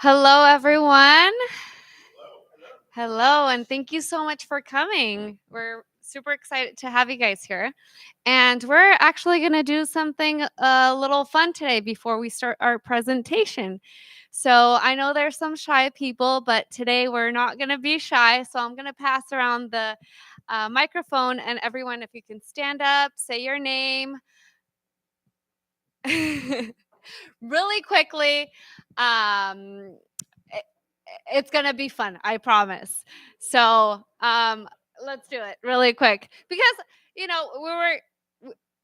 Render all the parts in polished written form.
Hello, everyone. Hello, and thank you so much for coming. We're super excited to have you guys here. And we're actually going to do something a little fun today before we start our presentation. So I know there's some shy people, but today we're not going to be shy. So I'm going to pass around the microphone, and everyone, if you can stand up, say your name really quickly. Um, it- it's gonna be fun, I promise. So let's do it really quick because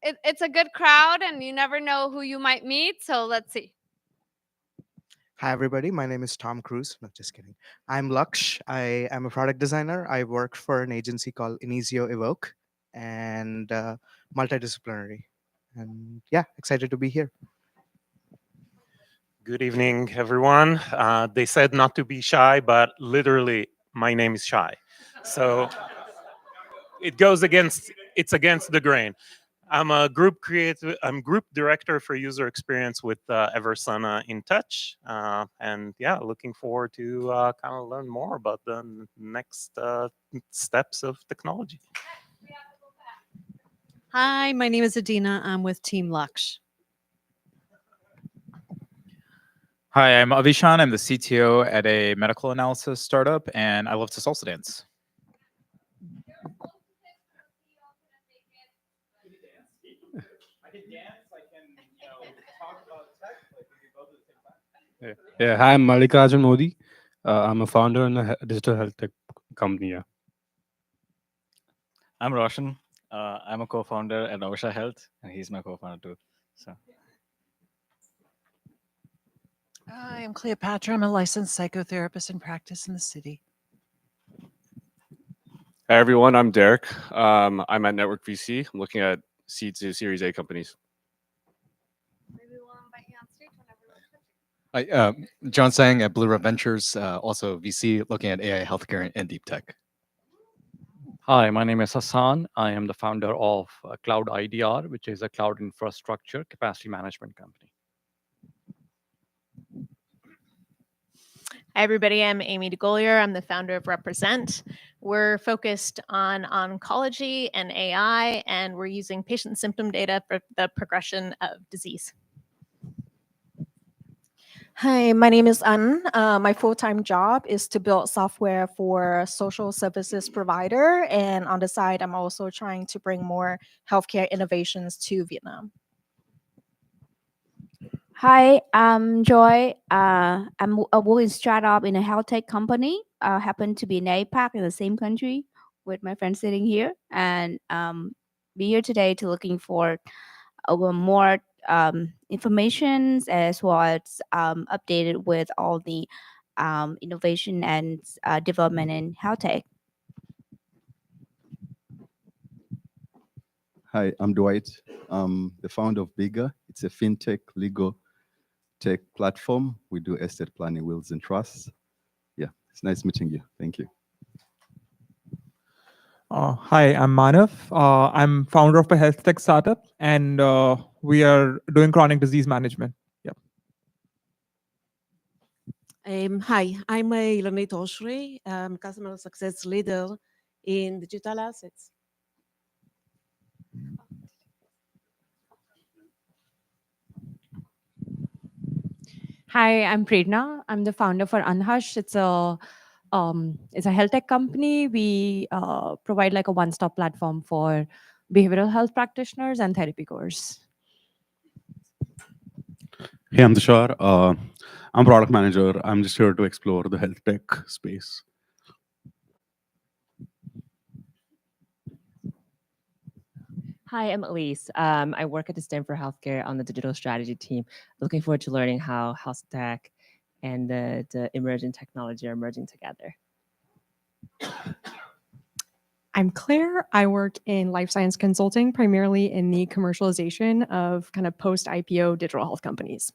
it's a good crowd, and you never know who you might meet. So let's see. Hi, everybody. My name is Tom Cruise. No, just kidding. I'm Laksh. I am a product designer. I work for an agency called Inizio Evoke and multidisciplinary. And yeah, excited to be here. Good evening, everyone. They said not to be shy, but literally, my name is Shy. So it's against the grain. I'm group director for user experience with Eversana in Touch, and yeah, looking forward to kind of learn more about the next steps of technology. Hi, my name is Adina. I'm with Team Lux. Hi, I'm Avishan. I'm the CTO at a medical analysis startup, and I love to salsa dance. Yeah, hi, I'm Mallikarjun Modi. I'm a founder in a digital health tech company. Yeah. I'm Roshan. I'm a co-founder at Osha Health, and he's my co-founder too. So, Hi, I'm Cleopatra. I'm a licensed psychotherapist in practice in the city. Hi, everyone. I'm Derek. I'm at Network VC. I'm looking at seed to Series A companies. Maybe we'll invite you on stage whenever we're finished. Hi, John Sang at Blue Red Ventures, also VC looking at AI healthcare and deep tech. Hi, my name is Hassan. I am the founder of Cloud IDR, which is a cloud infrastructure capacity management company. Hi, everybody. I'm Amy DeGolier. I'm the founder of Represent. We're focused on oncology and AI, and we're using patient symptom data for the progression of disease. Hi, my name is An. My full-time job is to build software for social services provider, and on the side, I'm also trying to bring more healthcare innovations to Vietnam. Hi, I'm Joy. I'm a working startup in a health tech company. I happen to be in APAC in the same country with my friend sitting here, and be here today to looking for more information as well as updated with all the innovation and development in health tech. Hi, I'm Dwight. I'm the founder of Bigger. It's a fintech legal tech platform. We do estate planning, wills, and trusts. Yeah, it's nice meeting you. Thank you. Hi, I'm Manav. I'm founder of a health tech startup, and we are doing chronic disease management. Yep. Hi, I'm Ilani Toshri. I'm customer success leader in digital assets. Hi, I'm Prerna. I'm the founder for Unhush. It's a health tech company. We provide like a one-stop platform for behavioral health practitioners and therapy course. Hey, I'm Tushar. I'm product manager. I'm just here to explore the health tech space. Hi, I'm Elise. I work at the Stanford Healthcare on the digital strategy team. Looking forward to learning how health tech and the emerging technology are merging together. I'm Claire. I work in life science consulting, primarily in the commercialization of kind of post-IPO digital health companies.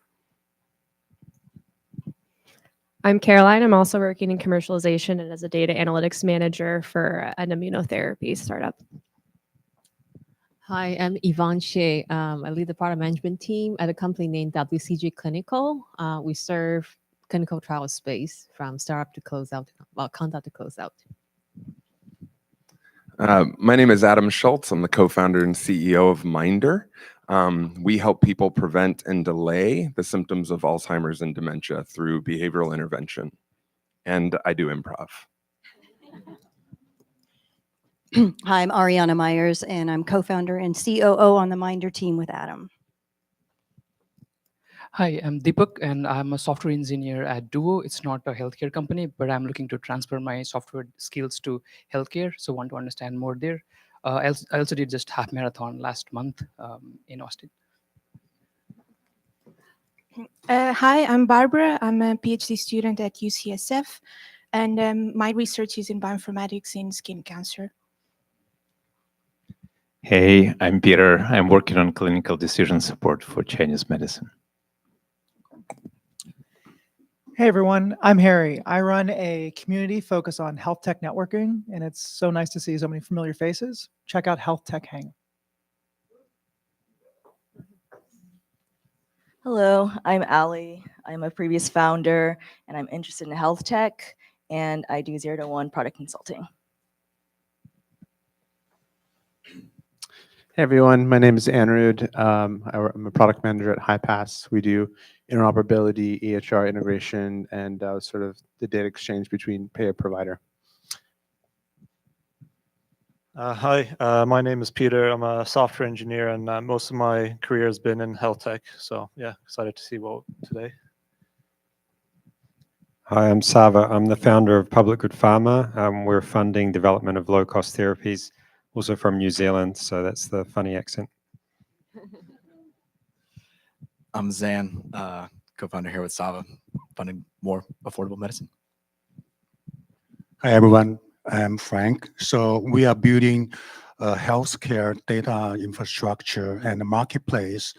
I'm Caroline. I'm also working in commercialization and as a data analytics manager for an immunotherapy startup. Hi, I'm Yvonne Shea. I lead the product management team at a company named WCG Clinical. We serve clinical trial space from startup to close out, well, concept to close out. My name is Adam Schultz. I'm the co-founder and CEO of Minder. We help people prevent and delay the symptoms of Alzheimer's and dementia through behavioral intervention. And I do improv. Hi, I'm Ariana Myers, and I'm co-founder and COO on the Minder team with Adam. Hi, I'm Deepak, and I'm a software engineer at Duo. It's not a healthcare company, but I'm looking to transfer my software skills to healthcare, so want to understand more there. I also did just half marathon last month in Austin. Hi, I'm Barbara. I'm a PhD student at UCSF, and my research is in bioinformatics in skin cancer. Hey, I'm Peter. I'm working on clinical decision support for Chinese medicine. Hey everyone, I'm Harry. I run a community focused on health tech networking, and it's so nice to see so many familiar faces. Check out Health Tech Hang. Hello, I'm Ali. I'm a previous founder, and I'm interested in health tech, and I do 0 to 1 product consulting. Hey everyone, my name is Anirudh. I'm a product manager at HighPass. We do interoperability, EHR integration, and sort of the data exchange between payer provider. Hi, my name is Peter. I'm a software engineer, and most of my career has been in health tech. So yeah, excited to see what today. Hi, I'm Sava. I'm the founder of Public Good Pharma. We're funding development of low-cost therapies, also from New Zealand, so that's the funny accent. I'm Zan, co-founder here with Sava, funding more affordable medicine. Hi, everyone. I'm Frank. So we are building a healthcare data infrastructure and a marketplace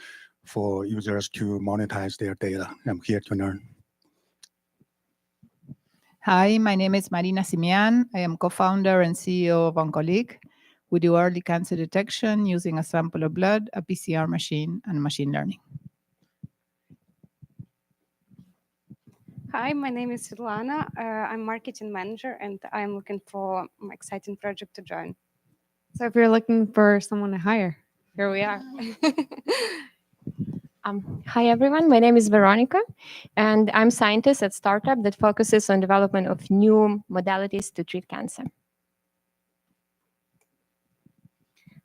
for users to monetize their data. I'm here to learn. Hi, my name is Marina Simian. I am co-founder and CEO of Oncolique. We do early cancer detection using a sample of blood, a PCR machine, and machine learning. Hi, my name is Svetlana. I'm marketing manager, and I'm looking for an exciting project to join. So if you're looking for someone to hire, here we are. Hi, everyone. My name is Veronica, and I'm scientist at startup that focuses on development of new modalities to treat cancer.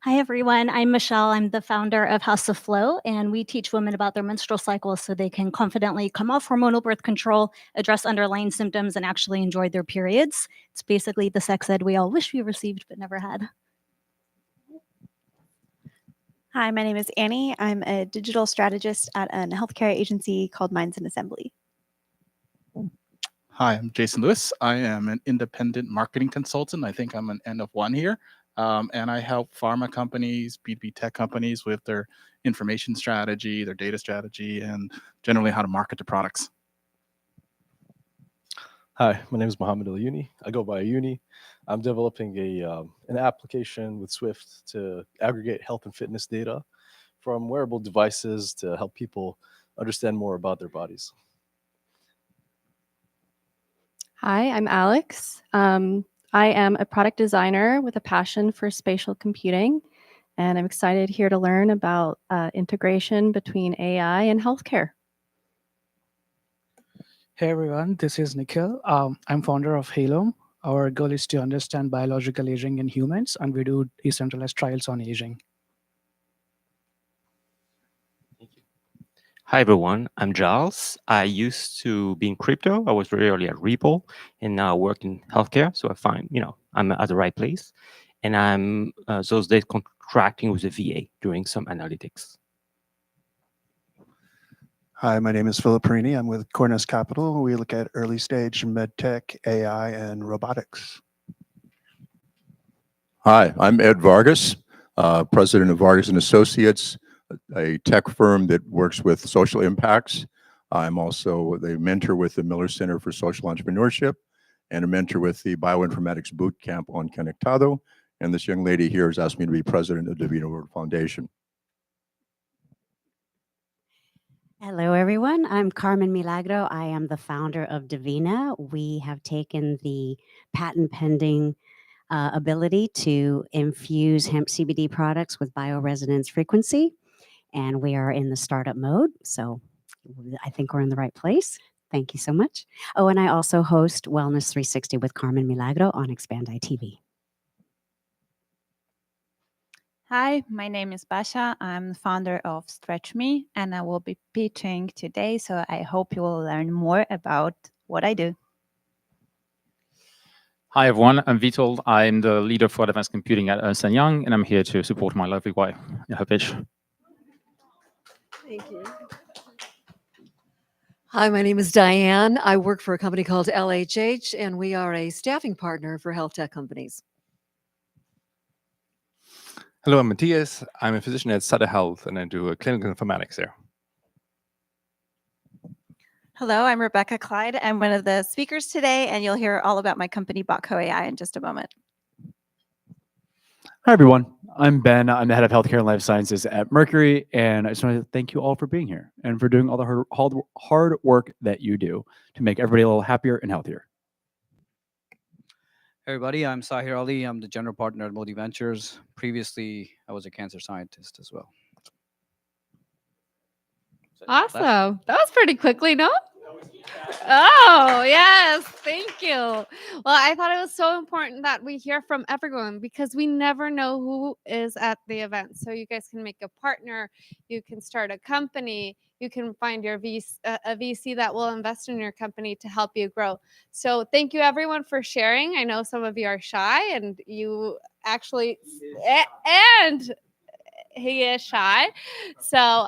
Hi, everyone. I'm Michelle. I'm the founder of House of Flow, and we teach women about their menstrual cycles so they can confidently come off hormonal birth control, address underlying symptoms, and actually enjoy their periods. It's basically the sex ed we all wish we received but never had. Hi, my name is Annie. I'm a digital strategist at a healthcare agency called Minds and Assembly. Hi, I'm Jason Lewis. I am an independent marketing consultant. I think I'm an N of 1 here. And I help pharma companies, B2B tech companies with their information strategy, their data strategy, and generally how to market the products. Hi, my name is Mohammed Al Yuni. I go by Uni. I'm developing an application with Swift to aggregate health and fitness data from wearable devices to help people understand more about their bodies. Hi, I'm Alex. I am a product designer with a passion for spatial computing, and I'm excited here to learn about integration between AI and healthcare. Hey everyone, this is Nikhil. I'm founder of Halo. Our goal is to understand biological aging in humans, and we do decentralized trials on aging. Hi everyone, I'm Giles. I used to be in crypto. I was very early at Ripple, and now I work in healthcare. So I find, I'm at the right place, and I'm those days contracting with a VA doing some analytics. Hi, my name is Philip Perini. I'm with Cornus Capital. We look at early stage med tech, AI, and robotics. Hi, I'm Ed Vargas, president of Vargas and Associates, a tech firm that works with social impacts. I'm also the mentor with the Miller Center for Social Entrepreneurship and a mentor with the Bioinformatics Boot Camp on Conectado. And this young lady here has asked me to be president of the Divino World Foundation. Hello, everyone. I'm Carmen Milagro. I am the founder of Divina. We have taken the patent pending ability to infuse hemp CBD products with bioresonance frequency, and we are in the startup mode. So I think we're in the right place. Thank you so much. Oh, and I also host Wellness 360 with Carmen Milagro on Expand ITV. Hi, my name is Basha. I'm the founder of Stretch Me, and I will be pitching today. So I hope you will learn more about what I do. Hi, everyone. I'm Vitold. I'm the leader for advanced computing at Ernst & Young, and I'm here to support my lovely wife in her pitch. Thank you. Hi, my name is Diane. I work for a company called LHH, and we are a staffing partner for health tech companies. Hello, I'm Matthias. I'm a physician at Sutter Health, and I do clinical informatics there. Hello, I'm Rebecca Clyde. I'm one of the speakers today, and you'll hear all about my company, Botco AI, in just a moment. Hi, everyone. I'm Ben. I'm the head of healthcare and life sciences at Mercury, and I just want to thank you all for being here and for doing all the hard work that you do to make everybody a little happier and healthier. Hey everybody, I'm Sahir Ali. I'm the general partner at Modi Ventures. Previously, I was a cancer scientist as well. Awesome. That was pretty quickly, no? Oh, yes. Thank you. Well, I thought it was so important that we hear from everyone because we never know who is at the event. So you guys can make a partner, you can start a company, you can find your a VC that will invest in your company to help you grow. So thank you everyone for sharing. I know some of you are shy and you actually and he is shy. So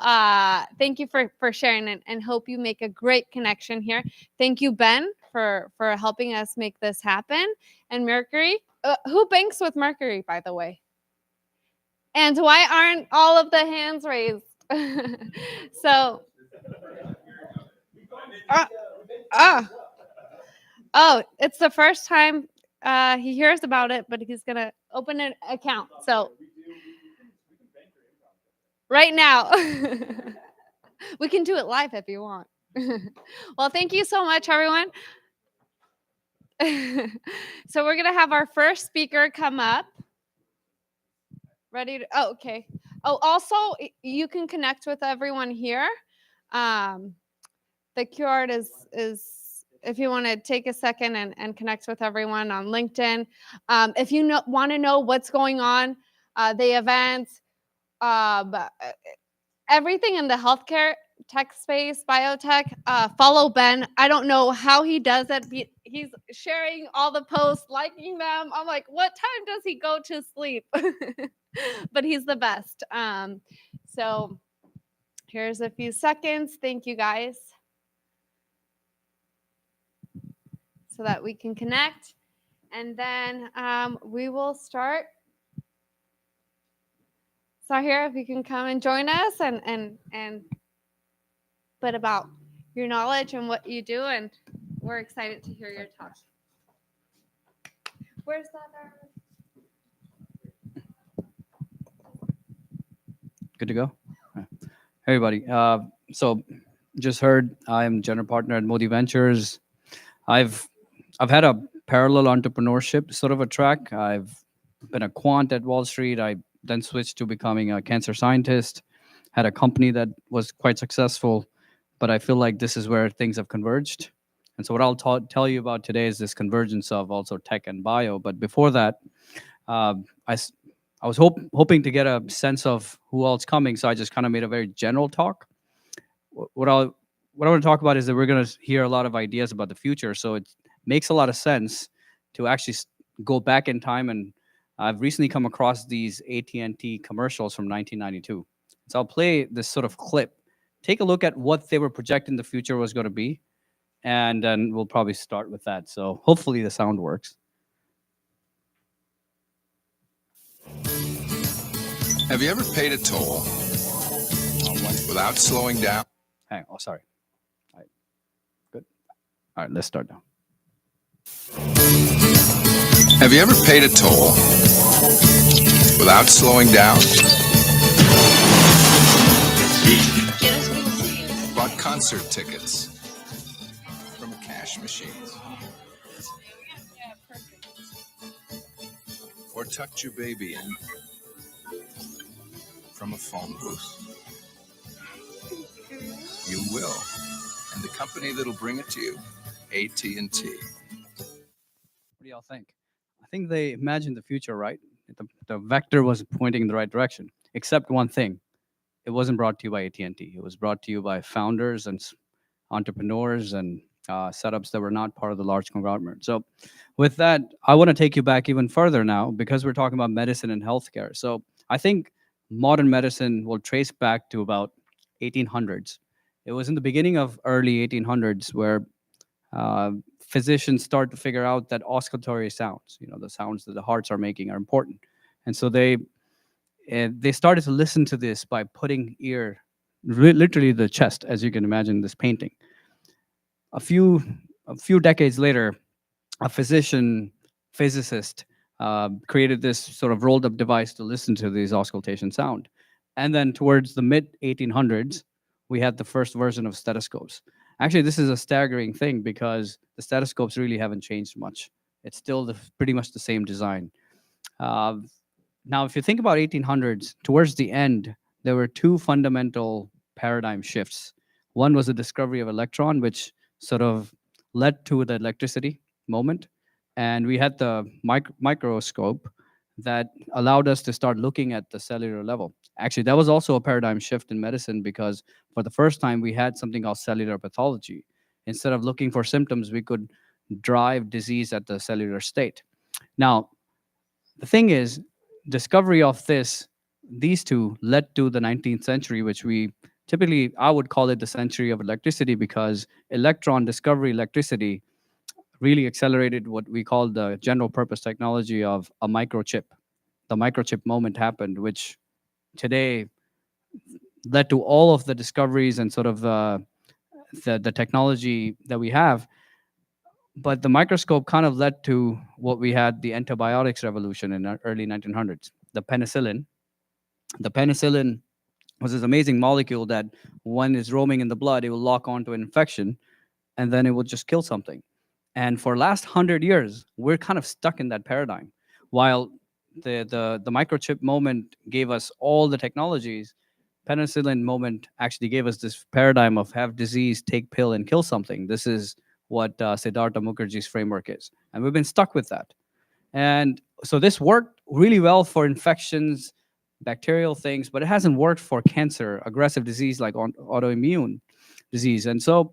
thank you for sharing and hope you make a great connection here. Thank you, Ben, for helping us make this happen. And Mercury, who banks with Mercury, by the way? And why aren't all of the hands raised? Oh, it's the first time he hears about it, but he's going to open an account. So right now. We can do it live if you want. Well, thank you so much, everyone. So we're going to have our first speaker come up. Ready to, oh, okay. Oh, also, you can connect with everyone here. The QR is if you want to take a second and connect with everyone on LinkedIn. If you want to know what's going on, the events, everything in the healthcare tech space, biotech, follow Ben. I don't know how he does it. He's sharing all the posts, liking them. I'm like, what time does he go to sleep? But he's the best. So here's a few seconds. Thank you guys. So that we can connect. And then we will start. Sahir, if you can come and join us and bit about your knowledge and what you do, and we're excited to hear your talk. Where's that? Good to go? Hey everybody. So just heard I'm general partner at Modi Ventures. I've had a parallel entrepreneurship sort of a track. I've been a quant at Wall Street. I then switched to becoming a cancer scientist, had a company that was quite successful, but I feel like this is where things have converged. And so what I'll tell you about today is this convergence of also tech and bio. But before that, I was hoping to get a sense of who else coming, so I just kind of made a very general talk. What I want to talk about is that we're going to hear a lot of ideas about the future, so it makes a lot of sense to actually go back in time. And I've recently come across these AT&T commercials from 1992. So I'll play this sort of clip. Take a look at what they were projecting the future was going to be, and then we'll probably start with that. So hopefully the sound works. Have you ever paid a toll without slowing down? Hang on. Oh, sorry. All right. Good. All right, let's start now. Have you ever paid a toll without slowing down? But concert tickets from a cash machine. Or tucked your baby in from a phone booth. You will. And the company that'll bring it to you, AT&T. What do y'all think? I think they imagined the future, right? The vector was pointing in the right direction, except one thing. It wasn't brought to you by AT&T. It was brought to you by founders and entrepreneurs and setups that were not part of the large conglomerate. So with that, I want to take you back even further now because we're talking about medicine and healthcare. So I think modern medicine will trace back to about 1800s. It was in the beginning of early 1800s where physicians start to figure out that oscillatory sounds, the sounds that the hearts are making are important. And so they started to listen to this by putting literally the chest, as you can imagine this painting. A few decades later, a physicist created this sort of rolled up device to listen to these auscultation sound. And then towards the mid 1800s, we had the first version of stethoscopes. Actually, this is a staggering thing because the stethoscopes really haven't changed much. It's still pretty much the same design. Now, if you think about 1800s, towards the end, there were two fundamental paradigm shifts. One was the discovery of electron, which sort of led to the electricity moment. And we had the microscope that allowed us to start looking at the cellular level. Actually, that was also a paradigm shift in medicine because for the first time, we had something called cellular pathology. Instead of looking for symptoms, we could drive disease at the cellular state. Now, the thing is, discovery of these two led to the 19th century, which I would call it the century of electricity because electron discovery, electricity, really accelerated what we call the general purpose technology of a microchip. The microchip moment happened, which today led to all of the discoveries and sort of the technology that we have. But the microscope kind of led to what we had, the antibiotics revolution in the early 1900s, the penicillin. The penicillin was this amazing molecule that when it's roaming in the blood, it will lock onto an infection, and then it will just kill something. And for last 100 years, we're kind of stuck in that paradigm. While the microchip moment gave us all the technologies, penicillin moment actually gave us this paradigm of have disease, take pill, and kill something. This is what Siddhartha Mukherjee's framework is. And we've been stuck with that. And so this worked really well for infections, bacterial things, but it hasn't worked for cancer, aggressive disease like autoimmune disease. And so,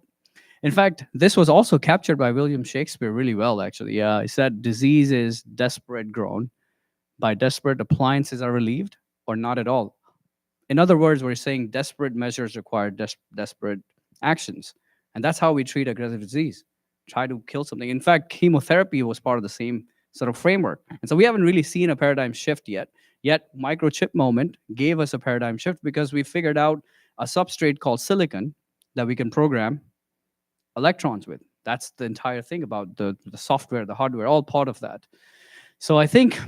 in fact, this was also captured by William Shakespeare really well, actually. He said, disease is desperate grown. By desperate, appliances are relieved or not at all. In other words, we're saying desperate measures require desperate actions. And that's how we treat aggressive disease. Try to kill something. In fact, chemotherapy was part of the same sort of framework. And so we haven't really seen a paradigm shift yet. Yet microchip moment gave us a paradigm shift because we figured out a substrate called silicon that we can program electrons with. That's the entire thing about the software, the hardware, all part of that. So I think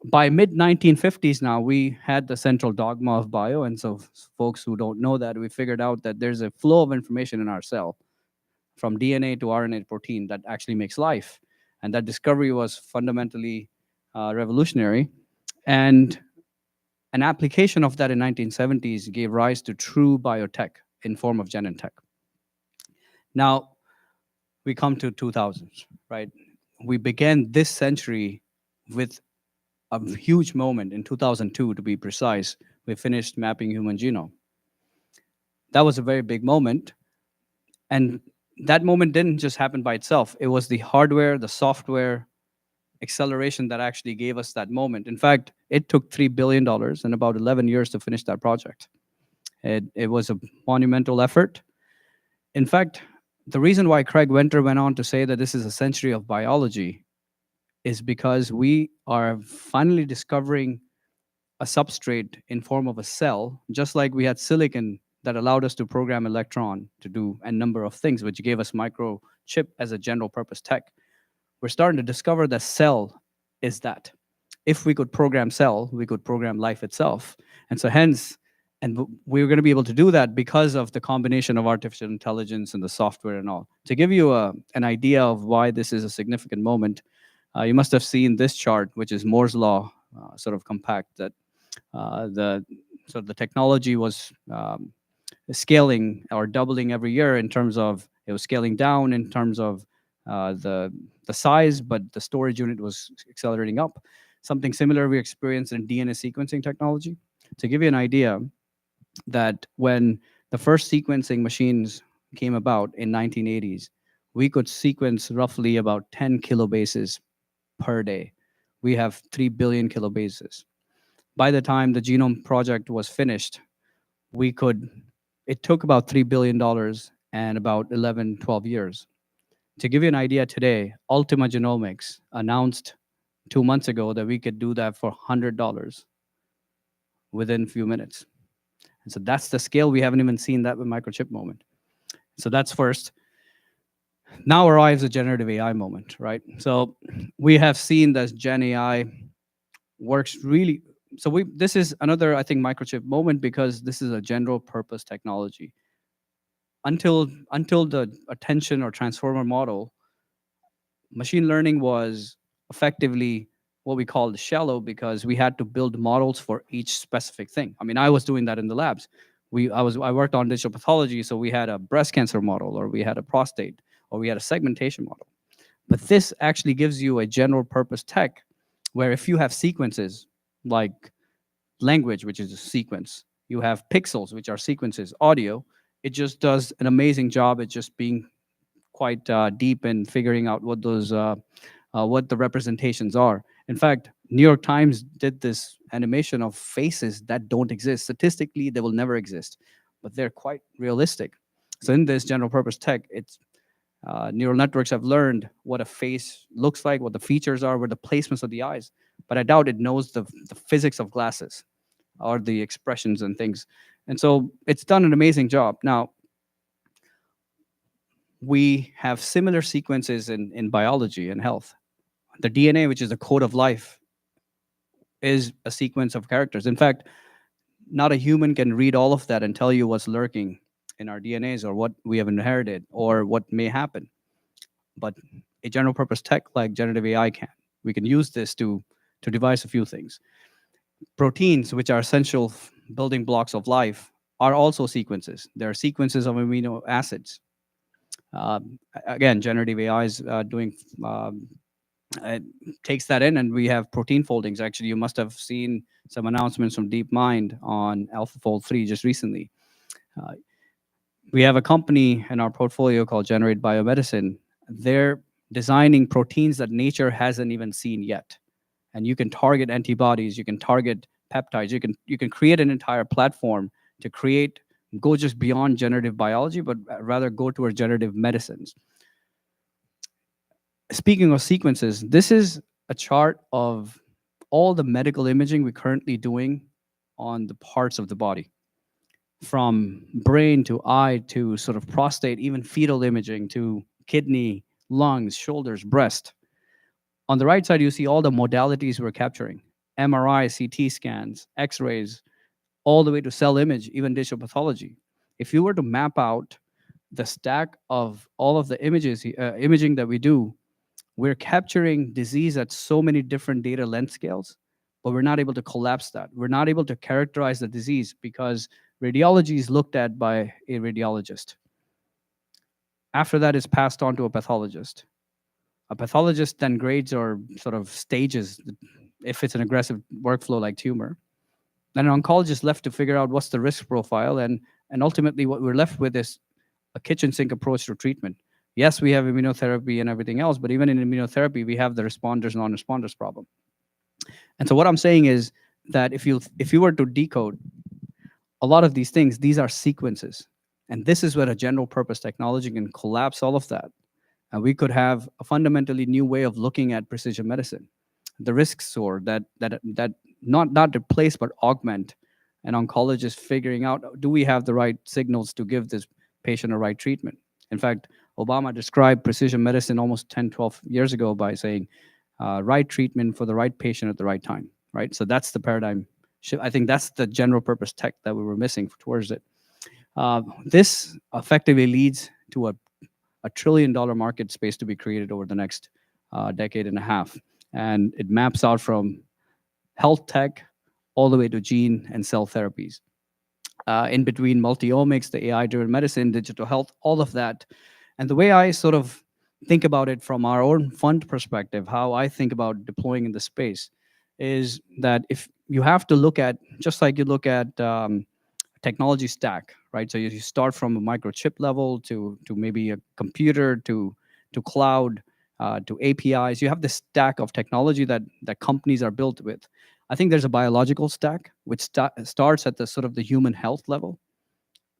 by mid 1950s now, we had the central dogma of bio. And so folks who don't know that, we figured out that there's a flow of information in our cell from DNA to RNA to protein that actually makes life. And that discovery was fundamentally revolutionary. And an application of that in 1970s gave rise to true biotech in form of Genentech. Now, we come to 2000s, right? We began this century with a huge moment in 2002, to be precise. We finished mapping human genome. That was a very big moment. And that moment didn't just happen by itself. It was the hardware, the software acceleration that actually gave us that moment. In fact, it took $3 billion and about 11 years to finish that project. It was a monumental effort. In fact, the reason why Craig Venter went on to say that this is a century of biology is because we are finally discovering a substrate in form of a cell, just like we had silicon that allowed us to program electron to do a number of things, which gave us microchip as a general purpose tech. We're starting to discover that cell is that. If we could program cell, we could program life itself. And so hence, And we're going to be able to do that because of the combination of artificial intelligence and the software and all. To give you an idea of why this is a significant moment, you must have seen this chart, which is Moore's law, sort of compact, that the technology was scaling or doubling every year in terms of, it was scaling down in terms of the size, but the storage unit was accelerating up. Something similar we experienced in DNA sequencing technology. To give you an idea, that when the first sequencing machines came about in 1980s, we could sequence roughly about 10 kilobases per day. We have 3 billion kilobases. By the time the genome project was finished, it took about $3 billion and about 11, 12 years. To give you an idea today, Ultima Genomics announced 2 months ago that we could do that for $100 within a few minutes. And so that's the scale. We haven't even seen that with microchip moment. So that's first. Now arrives the generative AI moment, right? So we have seen that Gen AI works really. So this is another, I think, microchip moment because this is a general purpose technology. Until the attention or transformer model, machine learning was effectively what we call shallow because we had to build models for each specific thing. I mean, I was doing that in the labs. I worked on digital pathology, so we had a breast cancer model, or we had a prostate, or we had a segmentation model. But this actually gives you a general purpose tech where if you have sequences like language, which is a sequence, you have pixels, which are sequences, audio, it just does an amazing job at just being quite deep in figuring out what those what the representations are. In fact, New York Times did this animation of faces that don't exist. Statistically, they will never exist, but they're quite realistic. So in this general purpose tech, it's neural networks have learned what a face looks like, what the features are, what the placements of the eyes. But I doubt it knows the physics of glasses or the expressions and things. And so it's done an amazing job. Now, we have similar sequences in biology and health. The DNA, which is the code of life, is a sequence of characters. In fact, not a human can read all of that and tell you what's lurking in our DNAs or what we have inherited or what may happen. But a general purpose tech like generative AI can. We can use this to devise a few things. Proteins, which are essential building blocks of life, are also sequences. There are sequences of amino acids. Again, generative AI is doing it takes that in, and we have protein foldings. Actually, you must have seen some announcements from DeepMind on AlphaFold 3 just recently. We have a company in our portfolio called Generate Biomedicine. They're designing proteins that nature hasn't even seen yet. And you can target antibodies, you can target peptides, you can create an entire platform to go just beyond generative biology, but rather go towards generative medicines. Speaking of sequences, this is a chart of all the medical imaging we're currently doing on the parts of the body, from brain to eye to sort of prostate, even fetal imaging to kidney, lungs, shoulders, breast. On the right side, you see all the modalities we're capturing: MRI, CT scans, X-rays, all the way to cell image, even digital pathology. If you were to map out the stack of all of the imaging that we do, we're capturing disease at so many different data length scales, but we're not able to collapse that. We're not able to characterize the disease because radiology is looked at by a radiologist. After that, it's passed on to a pathologist. A pathologist then grades or sort of stages if it's an aggressive workflow like tumor. Then an oncologist left to figure out what's the risk profile, and ultimately what we're left with is a kitchen sink approach to treatment. Yes, we have immunotherapy and everything else, but even in immunotherapy, we have the responders, non-responders problem. And so what I'm saying is that if you were to decode a lot of these things, these are sequences. And this is where a general purpose technology can collapse all of that. And we could have a fundamentally new way of looking at precision medicine. The risk score that not replace, but augment an oncologist figuring out, do we have the right signals to give this patient a right treatment? In fact, Obama described precision medicine almost 10, 12 years ago by saying, right treatment for the right patient at the right time, right? So that's the paradigm I think that's the general purpose tech that we were missing towards it. This effectively leads to a $1 trillion market space to be created over the next decade and a half. And it maps out from health tech all the way to gene and cell therapies. In between multi-omics, the AI-driven medicine, digital health, all of that. And the way I sort of think about it from our own fund perspective, how I think about deploying in the space is that if you have to look at, just like you look at technology stack, right? So you start from a microchip level to maybe a computer to cloud to APIs. You have this stack of technology that companies are built with. I think there's a biological stack which starts at the sort of the human health level.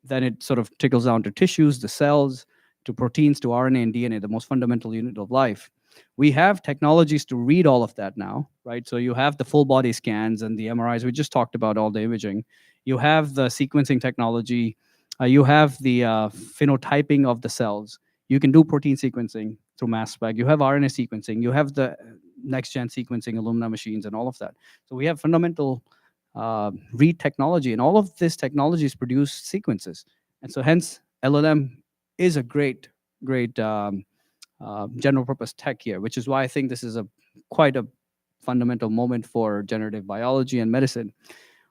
Then it sort of trickles down to tissues, the cells, to proteins, to RNA and DNA, the most fundamental unit of life. We have technologies to read all of that now, right? So you have the full body scans and the MRIs. We just talked about all the imaging. You have the sequencing technology. You have the phenotyping of the cells. You can do protein sequencing through mass spec. You have RNA sequencing. You have the next-gen sequencing, Illumina machines, and all of that. So we have fundamental read technology, and all of this technologies produce sequences. And so hence, LLM is a great general purpose tech here, which is why I think this is quite a fundamental moment for generative biology and medicine.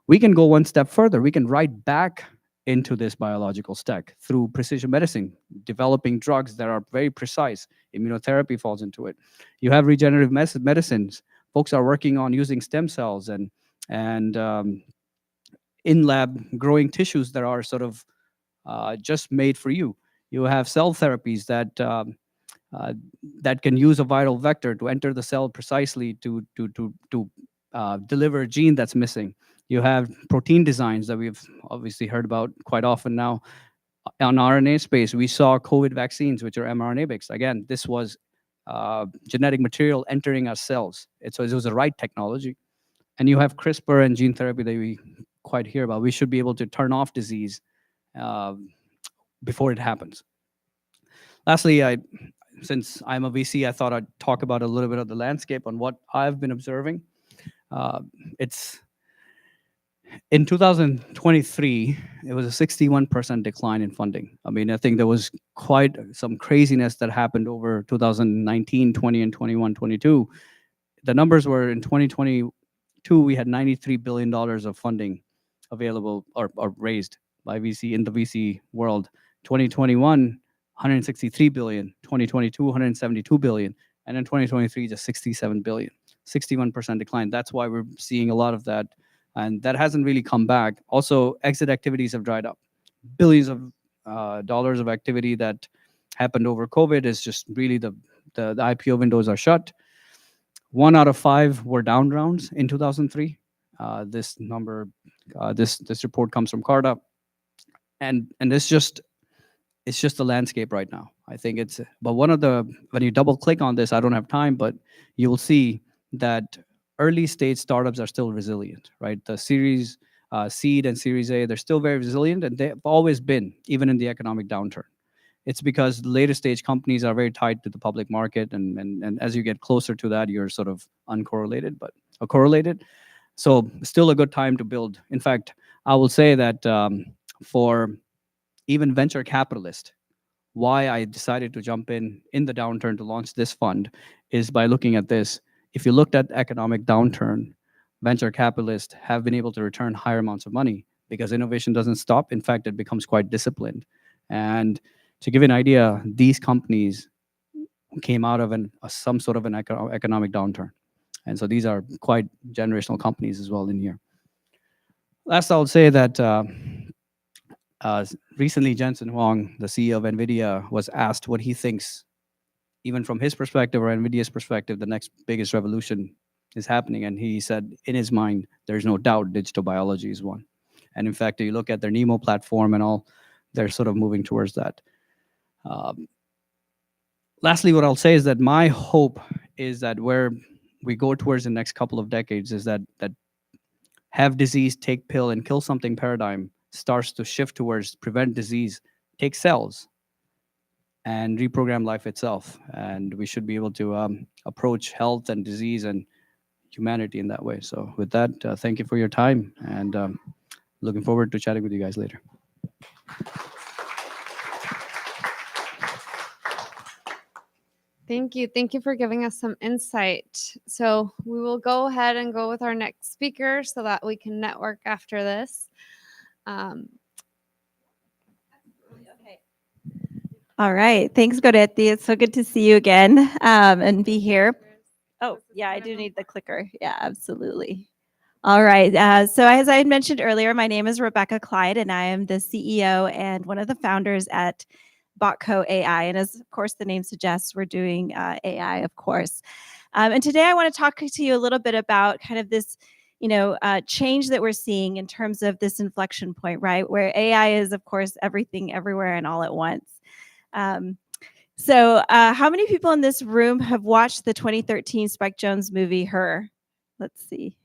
We can go one step further. We can write back into this biological stack through precision medicine, developing drugs that are very precise. Immunotherapy falls into it. You have regenerative medicines. Folks are working on using stem cells and in-lab growing tissues that are sort of just made for you. You have cell therapies that can use a viral vector to enter the cell precisely to deliver a gene that's missing. You have protein designs that we've obviously heard about quite often now. On RNA space, we saw COVID vaccines, which are mRNA-based. Again, this was genetic material entering our cells. So it was the right technology. And you have CRISPR and gene therapy that we quite hear about. We should be able to turn off disease before it happens. Lastly, since I'm a VC, I thought I'd talk about a little bit of the landscape on what I've been observing. It's in 2023, it was a 61% decline in funding. I mean, I think there was quite some craziness that happened over 2019, 20, and 21, 22. The numbers were in 2022, we had $93 billion of funding available or raised by VC in the VC world. 2021, 163 billion, 2022, 172 billion, and in 2023, just 67 billion, 61% decline. That's why we're seeing a lot of that. And that hasn't really come back. Also, exit activities have dried up. Billions of dollars of activity that happened over COVID is just really the IPO windows are shut. 1 out of 5 were down rounds in 2003. This number, this report comes from Carta, and it's just the landscape right now. I think it's, but when you double click on this, I don't have time, but you will see that early stage startups are still resilient, right? The series seed and series A, they're still very resilient, and they've always been, even in the economic downturn. It's because later stage companies are very tied to the public market, and as you get closer to that, you're sort of uncorrelated, but correlated. So still a good time to build. In fact, I will say that for even venture capitalists, why I decided to jump in the downturn to launch this fund is by looking at this. If you looked at economic downturn, venture capitalists have been able to return higher amounts of money because innovation doesn't stop. In fact, it becomes quite disciplined. And to give you an idea, these companies came out of some sort of an economic downturn. And so these are quite generational companies as well in here. Last, I would say that recently Jensen Huang, the CEO of NVIDIA, was asked what he thinks, even from his perspective or NVIDIA's perspective, the next biggest revolution is happening. And he said, in his mind, there's no doubt digital biology is one. And in fact, if you look at their NEMO platform and all, they're sort of moving towards that. Lastly, what I'll say is that my hope is that where we go towards the next couple of decades is that have disease, take pill, and kill something paradigm starts to shift towards prevent disease, take cells, and reprogram life itself. And we should be able to approach health and disease and humanity in that way. So with that, thank you for your time, and looking forward to chatting with you guys later. Thank you. Thank you for giving us some insight. So we will go ahead and go with our next speaker so that we can network after this. All right. Thanks, Goretti. It's so good to see you again and be here. Oh, yeah, I do need the clicker. Yeah, absolutely. All right. So as I had mentioned earlier, my name is Rebecca Clyde, and I am the CEO and one of the founders at Botco AI. And as, of course, the name suggests, we're doing AI, of course. And today I want to talk to you a little bit about kind of this change that we're seeing in terms of this inflection point, right? Where AI is, of course, everything, everywhere, and all at once. So how many people in this room have watched the 2013 Spike Jonze movie, Her? Let's see.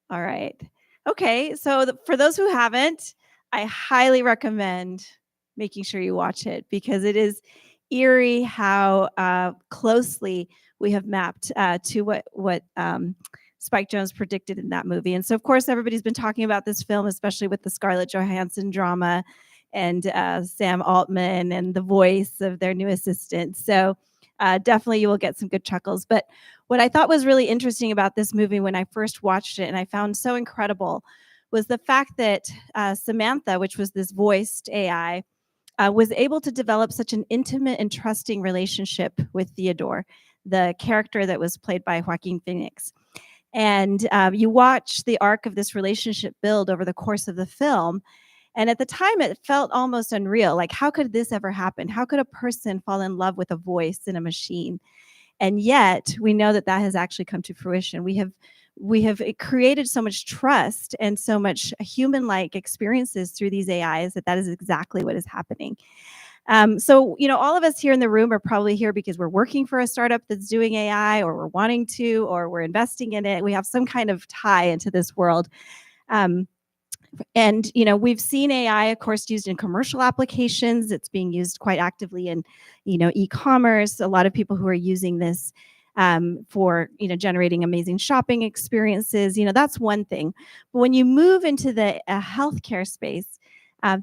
All right. Okay. So for those who haven't, I highly recommend making sure you watch it because it is eerie how closely we have mapped to what Spike Jonze predicted in that movie. And so, of course, everybody's been talking about this film, especially with the Scarlett Johansson drama and Sam Altman and the voice of their new assistant. So definitely you will get some good chuckles. But what I thought was really interesting about this movie when I first watched it and I found so incredible was the fact that Samantha, which was this voiced AI, was able to develop such an intimate and trusting relationship with Theodore, the character that was played by Joaquin Phoenix. And you watch the arc of this relationship build over the course of the film. And at the time, it felt almost unreal. Like, how could this ever happen? How could a person fall in love with a voice in a machine? And yet, we know that that has actually come to fruition. We have created so much trust and so much human-like experiences through these AIs that is exactly what is happening. So, all of us here in the room are probably here because we're working for a startup that's doing AI, or we're wanting to, or we're investing in it. We have some kind of tie into this world. And we've seen AI, of course, used in commercial applications. It's being used quite actively in e-commerce. A lot of people who are using this for generating amazing shopping experiences. That's one thing. But when you move into the healthcare space,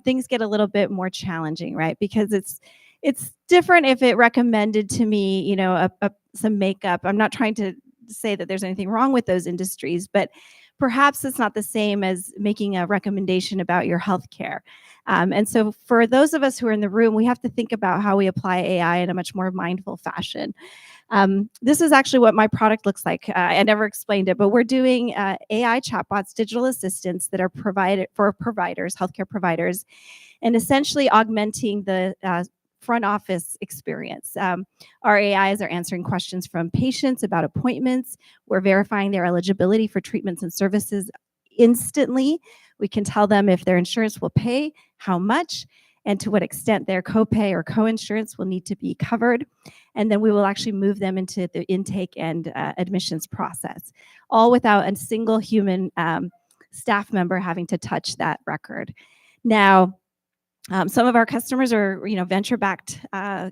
things get a little bit more challenging, right? Because it's different if it recommended to me some makeup. I'm not trying to say that there's anything wrong with those industries, but perhaps it's not the same as making a recommendation about your healthcare. And so for those of us who are in the room, we have to think about how we apply AI in a much more mindful fashion. This is actually what my product looks like. I never explained it, but we're doing AI chatbots, digital assistants that are provided for providers, healthcare providers, and essentially augmenting the front office experience. Our AIs are answering questions from patients about appointments. We're verifying their eligibility for treatments and services instantly. We can tell them if their insurance will pay, how much, and to what extent their copay or co-insurance will need to be covered. And then we will actually move them into the intake and admissions process, all without a single human staff member having to touch that record. Now, some of our customers are, venture-backed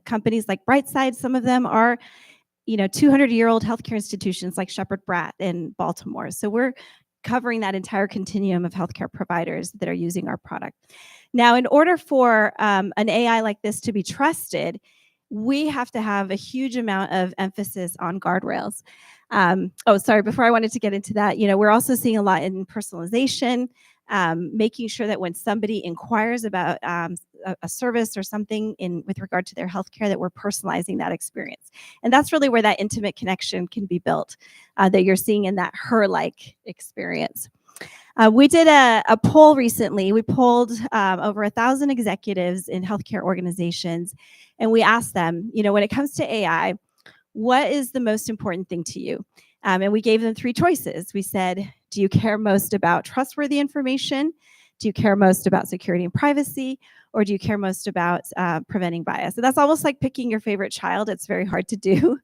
companies like Brightside. Some of them are, 200-year-old healthcare institutions like Shepherd Pratt in Baltimore. So we're covering that entire continuum of healthcare providers that are using our product. Now, in order for an AI like this to be trusted, we have to have a huge amount of emphasis on guardrails. Before I wanted to get into that, we're also seeing a lot in personalization, making sure that when somebody inquires about a service or something with regard to their healthcare, that we're personalizing that experience. And that's really where that intimate connection can be built, that you're seeing in that her-like experience. We did a poll recently. We polled over 1,000 executives in healthcare organizations, and we asked them, when it comes to AI, what is the most important thing to you? And we gave them 3 choices. We said, do you care most about trustworthy information? Do you care most about security and privacy? Or do you care most about preventing bias? So that's almost like picking your favorite child. It's very hard to do.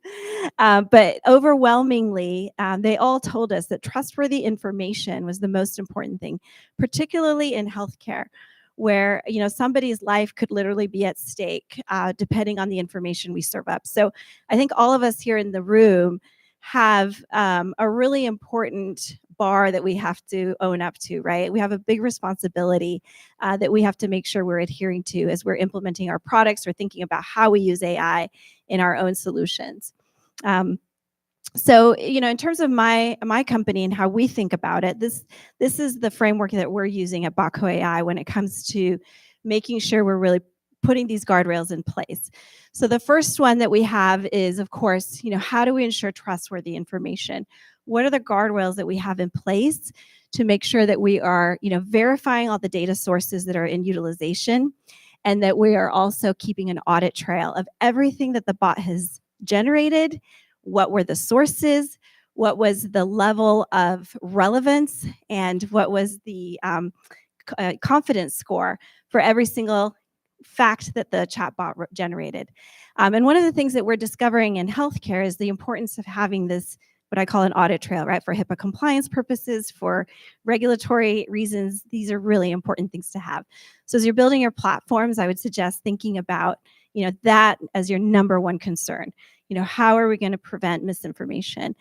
But overwhelmingly, they all told us that trustworthy information was the most important thing, particularly in healthcare, where somebody's life could literally be at stake depending on the information we serve up. So I think all of us here in the room have a really important bar that we have to own up to, right? We have a big responsibility that we have to make sure we're adhering to as we're implementing our products or thinking about how we use AI in our own solutions. So, in terms of my company and how we think about it, this is the framework that we're using at Baco AI when it comes to making sure we're really putting these guardrails in place. So the first one that we have is, of course, how do we ensure trustworthy information? What are the guardrails that we have in place to make sure that we are, verifying all the data sources that are in utilization, and that we are also keeping an audit trail of everything that the bot has generated? What were the sources? What was the level of relevance? And what was the confidence score for every single fact that the chatbot generated? And one of the things that we're discovering in healthcare is the importance of having this, what I call an audit trail, right? For HIPAA compliance purposes, for regulatory reasons, these are really important things to have. So as you're building your platforms, I would suggest thinking about, that as your number one concern. How are we going to prevent misinformation?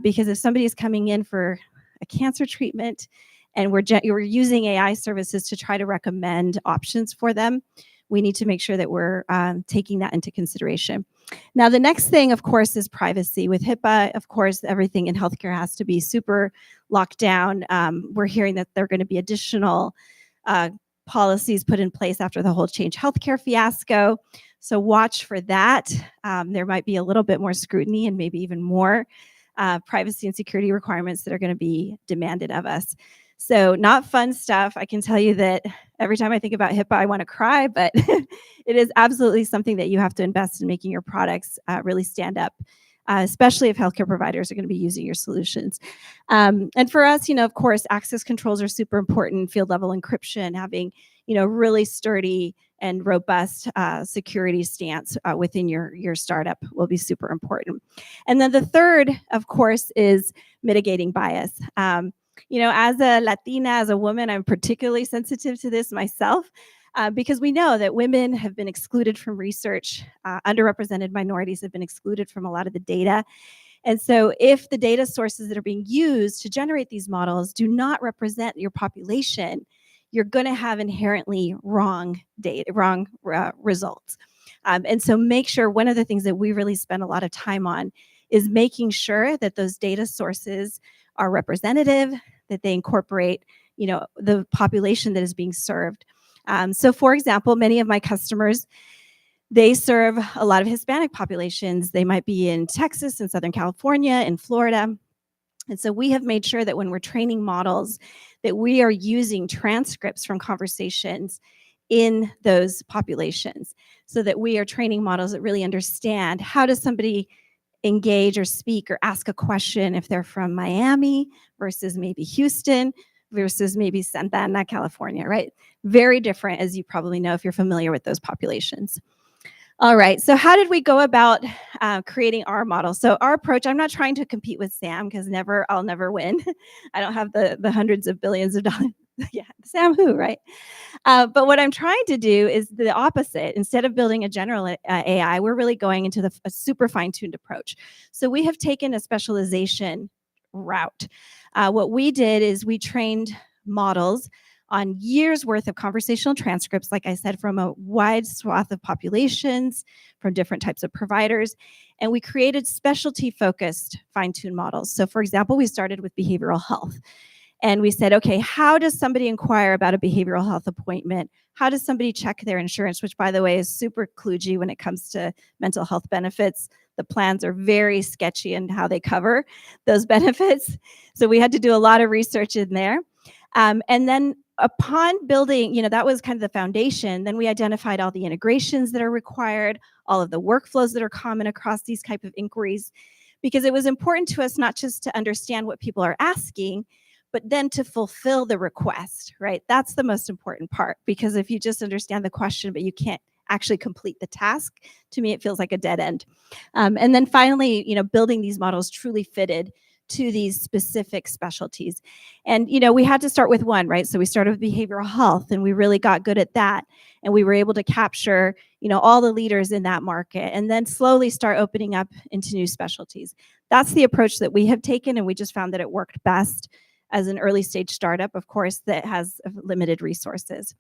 Because if somebody is coming in for a cancer treatment and we're using AI services to try to recommend options for them, we need to make sure that we're taking that into consideration. Now, the next thing, of course, is privacy. With HIPAA, of course, everything in healthcare has to be super locked down. We're hearing that there are going to be additional policies put in place after the whole Change Healthcare fiasco. So watch for that. There might be a little bit more scrutiny and maybe even more privacy and security requirements that are going to be demanded of us. So not fun stuff. I can tell you that every time I think about HIPAA, I want to cry, but it is absolutely something that you have to invest in making your products really stand up, especially if healthcare providers are going to be using your solutions. And for us, of course, access controls are super important. Field level encryption, having, really sturdy and robust security stance within your startup will be super important. And then the third, of course, is mitigating bias. As a Latina, as a woman, I'm particularly sensitive to this myself because we know that women have been excluded from research, underrepresented minorities have been excluded from a lot of the data. And so if the data sources that are being used to generate these models do not represent your population, you're going to have inherently wrong data, wrong results. And so make sure, one of the things that we really spend a lot of time on is making sure that those data sources are representative, that they incorporate, the population that is being served. So for example, many of my customers, they serve a lot of Hispanic populations. They might be in Texas, in Southern California, in Florida. And so we have made sure that when we're training models, that we are using transcripts from conversations in those populations, so that we are training models that really understand how does somebody engage or speak or ask a question if they're from Miami versus maybe Houston versus maybe Santa Ana, California, right? Very different, as you probably know if you're familiar with those populations. All right, so how did we go about creating our model? So our approach, I'm not trying to compete with Sam because I'll never win. I don't have the hundreds of billions of dollars. Yeah, Sam who, right? But what I'm trying to do is the opposite. Instead of building a general AI, we're really going into a super fine-tuned approach. So we have taken a specialization route. What we did is we trained models on years worth of conversational transcripts, like I said, from a wide swath of populations, from different types of providers. And we created specialty focused fine-tuned models. So for example, we started with behavioral health. And we said, okay, how does somebody inquire about a behavioral health appointment? How does somebody check their insurance, which by the way is super kludgy when it comes to mental health benefits. The plans are very sketchy in how they cover those benefits. So we had to do a lot of research in there. And then upon building, that was kind of the foundation. Then we identified all the integrations that are required, all of the workflows that are common across these type of inquiries, because it was important to us not just to understand what people are asking, but then to fulfill the request, right? That's the most important part, because if you just understand the question, but you can't actually complete the task, to me, it feels like a dead end. And then finally, building these models truly fitted to these specific specialties. And, you know, we had to start with one, right? So we started with behavioral health, and we really got good at that. And we were able to capture, you know, all the leaders in that market, and then slowly start opening up into new specialties. That's the approach that we have taken, and we just found that it worked best as an early stage startup, of course, that has limited resources.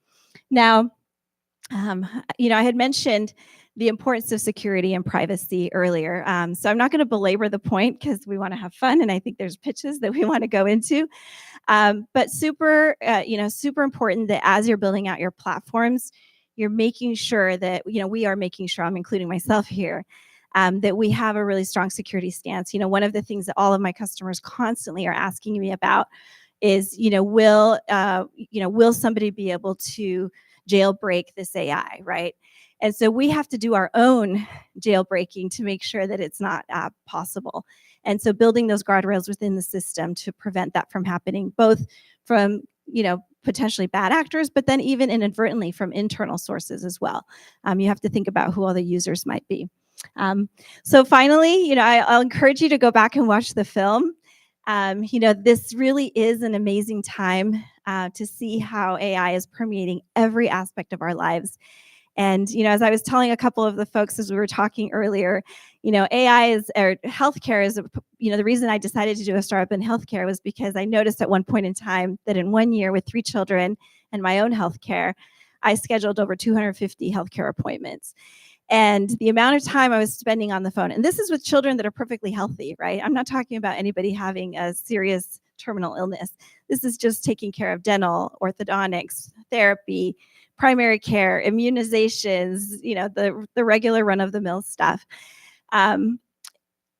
Now, you know, I had mentioned the importance of security and privacy earlier. So I'm not going to belabor the point because we want to have fun, and I think there's pitches that we want to go into. But super, you know, super important that as you're building out your platforms, you're making sure that, you know, we are making sure, I'm including myself here, that we have a really strong security stance. You know, one of the things that all of my customers constantly are asking me about is, you know, will somebody be able to jailbreak this AI, right? And so we have to do our own jailbreaking to make sure that it's not possible. And so building those guardrails within the system to prevent that from happening, both from, you know, potentially bad actors, but then even inadvertently from internal sources as well. You have to think about who all the users might be. So finally, you know, I'll encourage you to go back and watch the film. You know, this really is an amazing time to see how AI is permeating every aspect of our lives. And, you know, as I was telling a couple of the folks as we were talking earlier, you know, AI is, or healthcare is, you know, the reason I decided to do a startup in healthcare was because I noticed at one point in time that in 1 year with 3 children and my own healthcare, I scheduled over 250 healthcare appointments. And the amount of time I was spending on the phone, and this is with children that are perfectly healthy, right? I'm not talking about anybody having a serious terminal illness. This is just taking care of dental, orthodontics, therapy, primary care, immunizations, you know, the regular run-of-the-mill stuff. You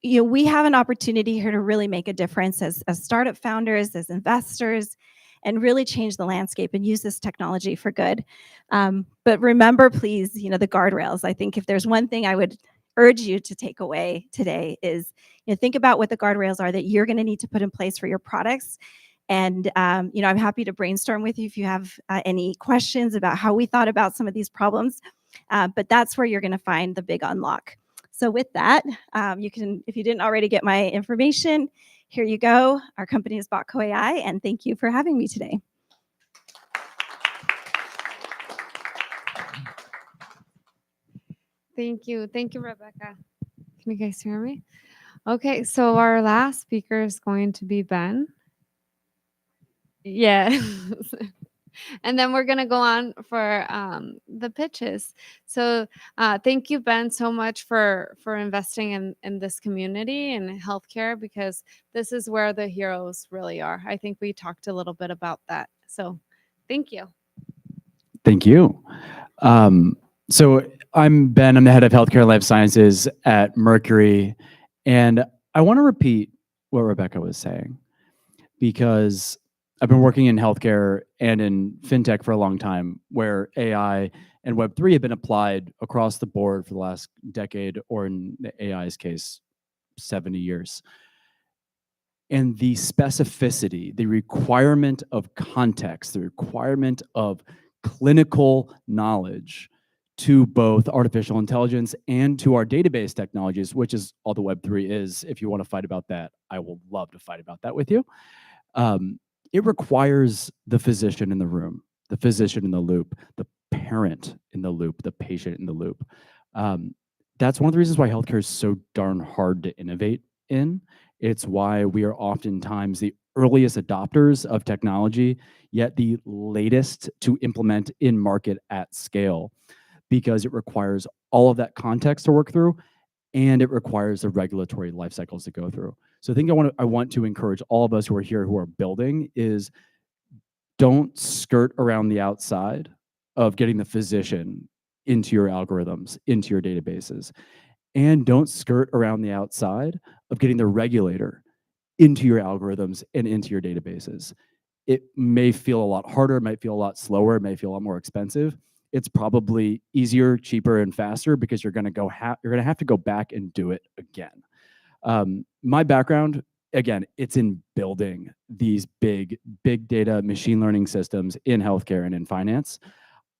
know, we have an opportunity here to really make a difference as startup founders, as investors, and really change the landscape and use this technology for good. But remember, please, you know, the guardrails. I think if there's one thing I would urge you to take away today is, you know, think about what the guardrails are that you're going to need to put in place for your products. And, you know, I'm happy to brainstorm with you if you have any questions about how we thought about some of these problems. But that's where you're going to find the big unlock. So with that, you can, if you didn't already get my information, here you go. Our company is Botco AI, and thank you for having me today. Thank you. Thank you, Rebecca. Can you guys hear me? Okay, so our last speaker is going to be Ben. Yeah. And then we're going to go on for the pitches. So thank you, Ben, so much for investing in this community and healthcare, because this is where the heroes really are. I think we talked a little bit about that. So thank you. Thank you. So I'm Ben. I'm the head of healthcare and life sciences at Mercury. And I want to repeat what Rebecca was saying, because I've been working in healthcare and in fintech for a long time, where AI and Web3 have been applied across the board for the last decade, or in the AI's case, 70 years. And the specificity, the requirement of context, the requirement of clinical knowledge to both artificial intelligence and to our database technologies, which is all the Web3 is. If you want to fight about that, I will love to fight about that with you. It requires the physician in the room, the physician in the loop, the parent in the loop, the patient in the loop. That's one of the reasons why healthcare is so darn hard to innovate in. It's why we are oftentimes the earliest adopters of technology, yet the latest to implement in market at scale, because it requires all of that context to work through, and it requires the regulatory life cycles to go through. So I think I want to encourage all of us who are here who are building is, don't skirt around the outside of getting the physician into your algorithms, into your databases. And don't skirt around the outside of getting the regulator into your algorithms and into your databases. It may feel a lot harder, it might feel a lot slower, it may feel a lot more expensive. It's probably easier, cheaper, and faster, because you're going to have to go back and do it again. My background, again, it's in building these big data machine learning systems in healthcare and in finance.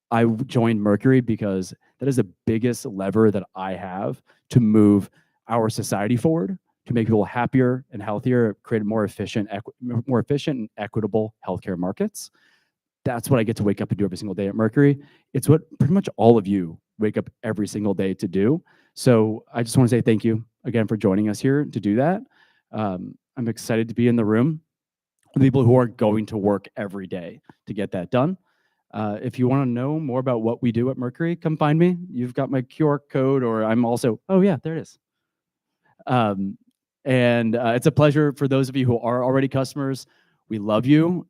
I joined Mercury because that is the biggest lever that I have to move our society forward, to make people happier and healthier, create more efficient and equitable healthcare markets. That's what I get to wake up and do every single day at Mercury. It's what pretty much all of you wake up every single day to do. So I just want to say thank you again for joining us here to do that. I'm excited to be in the room with people who are going to work every day to get that done. If you want to know more about what we do at Mercury, come find me. You've got my QR code, or I'm also, oh yeah, there it is. It's a pleasure for those of you who are already customers. We love you.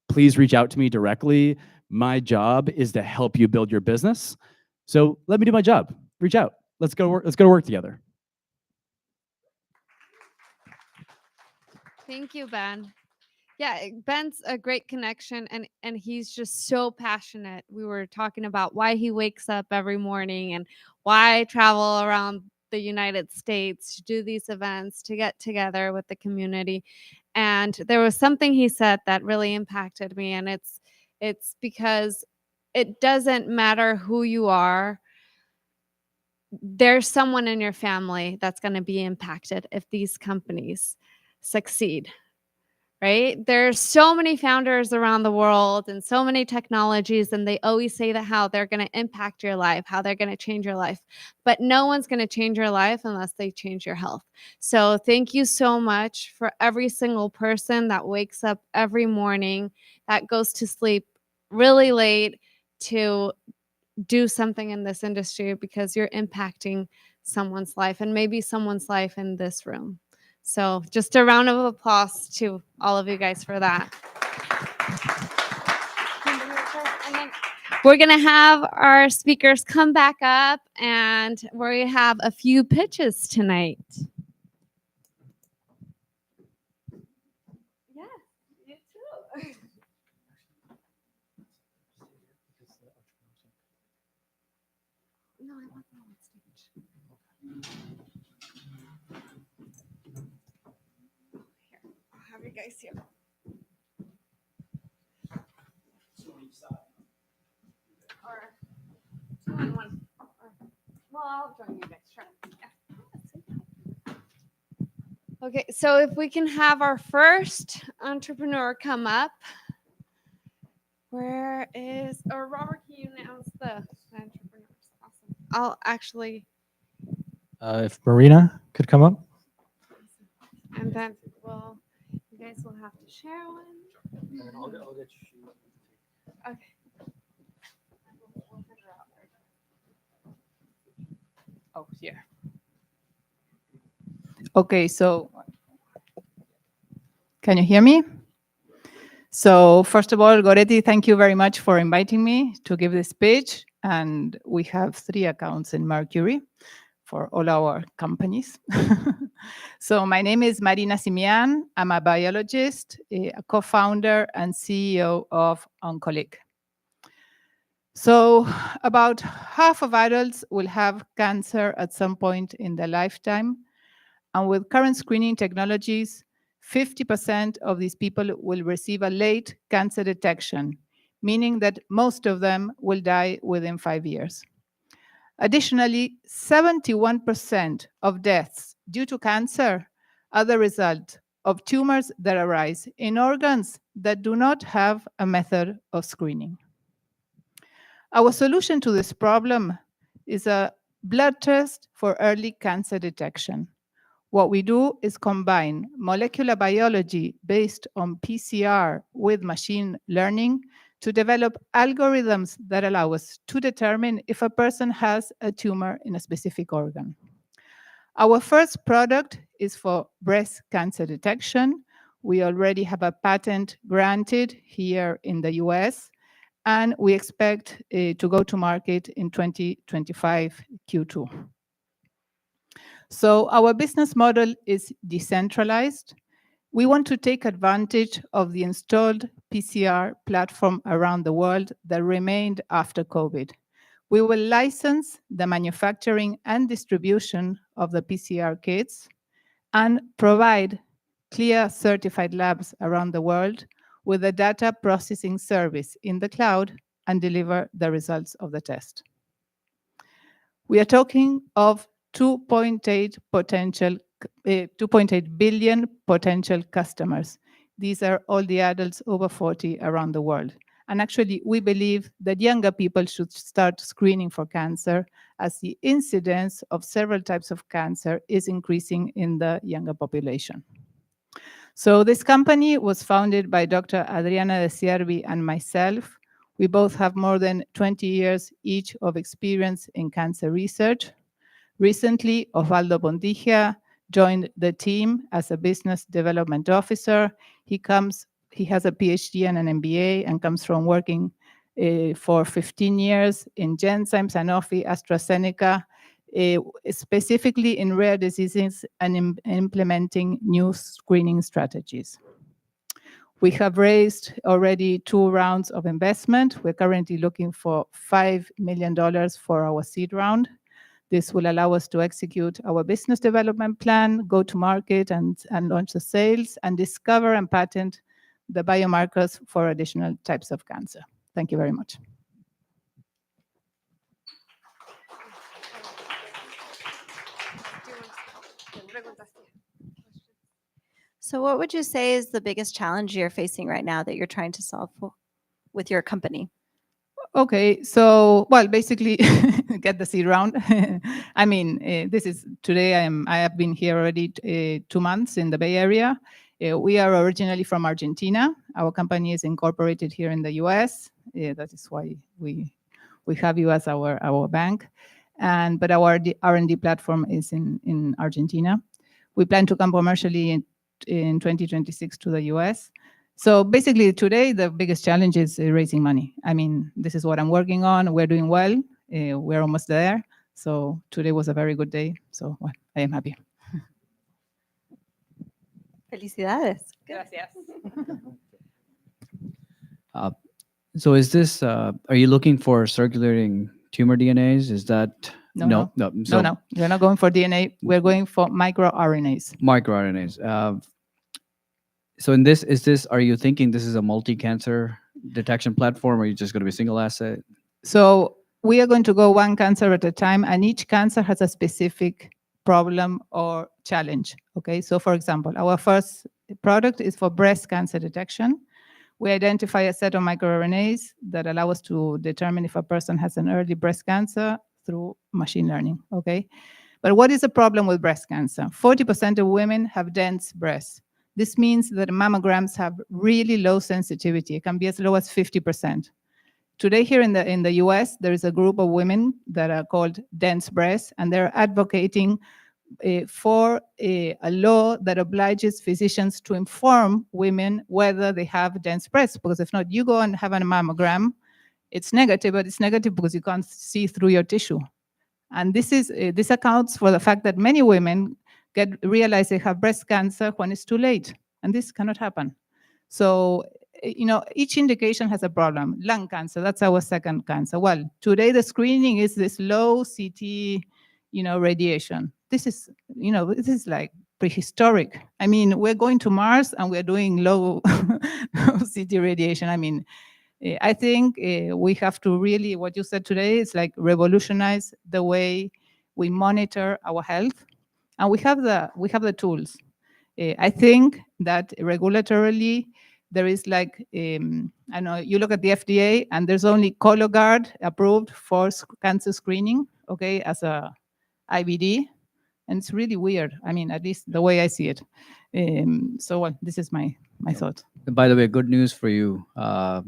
Please reach out to me directly. My job is to help you build your business. So let me do my job. Reach out. Let's go work. Let's go to work together. Thank you, Ben. Yeah, Ben's a great connection, and he's just so passionate. We were talking about why he wakes up every morning and why travel around the United States to do these events, to get together with the community. And there was something he said that really impacted me, and it's because it doesn't matter who you are. There's someone in your family that's going to be impacted if these companies succeed. Right? There's so many founders around the world and so many technologies, and they always say that how they're going to impact your life, how they're going to change your life. But no one's going to change your life unless they change your health. So thank you so much for every single person that wakes up every morning, that goes to sleep really late to do something in this industry, because you're impacting someone's life, and maybe someone's life in this room. So just a round of applause to all of you guys for that. And then we're going to have our speakers come back up, and we're going to have a few pitches tonight. Yeah, you too. No, I want them on stage. Here, I'll have you guys here. Or 2 in 1. Well, I'll join you guys. Sure. Yeah. Okay, so if we can have our first entrepreneur come up. Where is, or Robert, can you announce the entrepreneurs? Awesome. I'll actually. If Marina could come up. And then, well, you guys will have to share one. I'll get you. Okay. Oh, here. Okay, so can you hear me? So first of all, Goretti, thank you very much for inviting me to give this speech. And we have 3 accounts in Mercury for all our companies. So my name is Marina Simian. I'm a biologist, a co-founder and CEO of Oncolic. So about half of adults will have cancer at some point in their lifetime. And with current screening technologies, 50% of these people will receive a late cancer detection, meaning that most of them will die within 5 years. Additionally, 71% of deaths due to cancer are the result of tumors that arise in organs that do not have a method of screening. Our solution to this problem is a blood test for early cancer detection. What we do is combine molecular biology based on PCR with machine learning to develop algorithms that allow us to determine if a person has a tumor in a specific organ. Our first product is for breast cancer detection. We already have a patent granted here in the US, and we expect to go to market in 2025 Q2. So our business model is decentralized. We want to take advantage of the installed PCR platform around the world that remained after COVID. We will license the manufacturing and distribution of the PCR kits and provide CLIA certified labs around the world with a data processing service in the cloud and deliver the results of the test. We are talking of 2.8 potential 2.8 billion potential customers. These are all the adults over 40 around the world. And actually, we believe that younger people should start screening for cancer, as the incidence of several types of cancer is increasing in the younger population. So this company was founded by Dr. Adriana de Siervi and myself. We both have more than 20 years each of experience in cancer research. Recently, Osvaldo Bondigia joined the team as a business development officer. He has a PhD and an MBA and comes from working for 15 years in Genzyme, Sanofi, AstraZeneca, specifically in rare diseases and implementing new screening strategies. We have raised already 2 rounds of investment. We're currently looking for $5 million for our seed round. This will allow us to execute our business development plan, go to market and launch the sales, and discover and patent the biomarkers for additional types of cancer. Thank you very much. So what would you say is the biggest challenge you're facing right now that you're trying to solve with your company? Okay, so, well, basically get the seed round. I mean, this is today. I have been here already 2 months in the Bay Area. We are originally from Argentina. Our company is incorporated here in the US. That is why we have you as our bank. But our R&D platform is in Argentina. We plan to come commercially in 2026 to the US. So basically today, the biggest challenge is raising money. I mean, this is what I'm working on. We're doing well. We're almost there. So today was a very good day. So well, I am happy. Felicidades. Gracias. So is this, are you looking for circulating tumor DNAs? Is that? No. No. We're not going for DNA. We're going for microRNAs. MicroRNAs. So in this, are you thinking this is a multi-cancer detection platform, or are you just going to be single asset? So we are going to go one cancer at a time, and each cancer has a specific problem or challenge. Okay, so for example, our first product is for breast cancer detection. We identify a set of microRNAs that allow us to determine if a person has an early breast cancer through machine learning. Okay, but what is the problem with breast cancer? 40% of women have dense breasts. This means that mammograms have really low sensitivity. It can be as low as 50%. Today here in the US, there is a group of women that are called dense breasts, and they're advocating for a law that obliges physicians to inform women whether they have dense breasts, because if not, you go and have a mammogram, it's negative, but it's negative because you can't see through your tissue. And this accounts for the fact that many women realize they have breast cancer when it's too late, and this cannot happen. So, each indication has a problem. Lung cancer, that's our second cancer. Well, today the screening is this low CT, radiation. This is like prehistoric. I mean, we're going to Mars and we're doing low CT radiation. I mean, I think we have to really, what you said today is like revolutionize the way we monitor our health. And we have the tools. I think that regulatorily, there is like, I know you look at the FDA and there's only Cologuard approved for cancer screening, okay, as a IVD. And it's really weird. I mean, at least the way I see it. So well, this is my thought. By the way, good news for you. A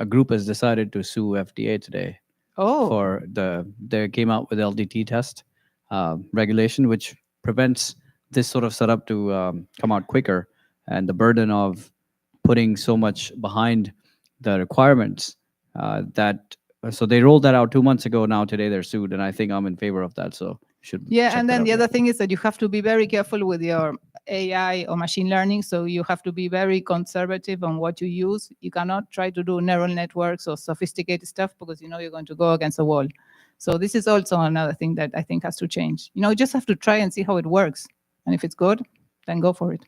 group has decided to sue FDA today. Oh. They came out with LDT test regulation, which prevents this sort of setup to come out quicker, and the burden of putting so much behind the requirements so they rolled that out 2 months ago. Now today they're sued, and I think I'm in favor of that. So should and then the other thing is that you have to be very careful with your AI or machine learning. So you have to be very conservative on what you use. You cannot try to do neural networks or sophisticated stuff because you're going to go against a wall. So this is also another thing that I think has to change. You just have to try and see how it works. And if it's good, then go for it.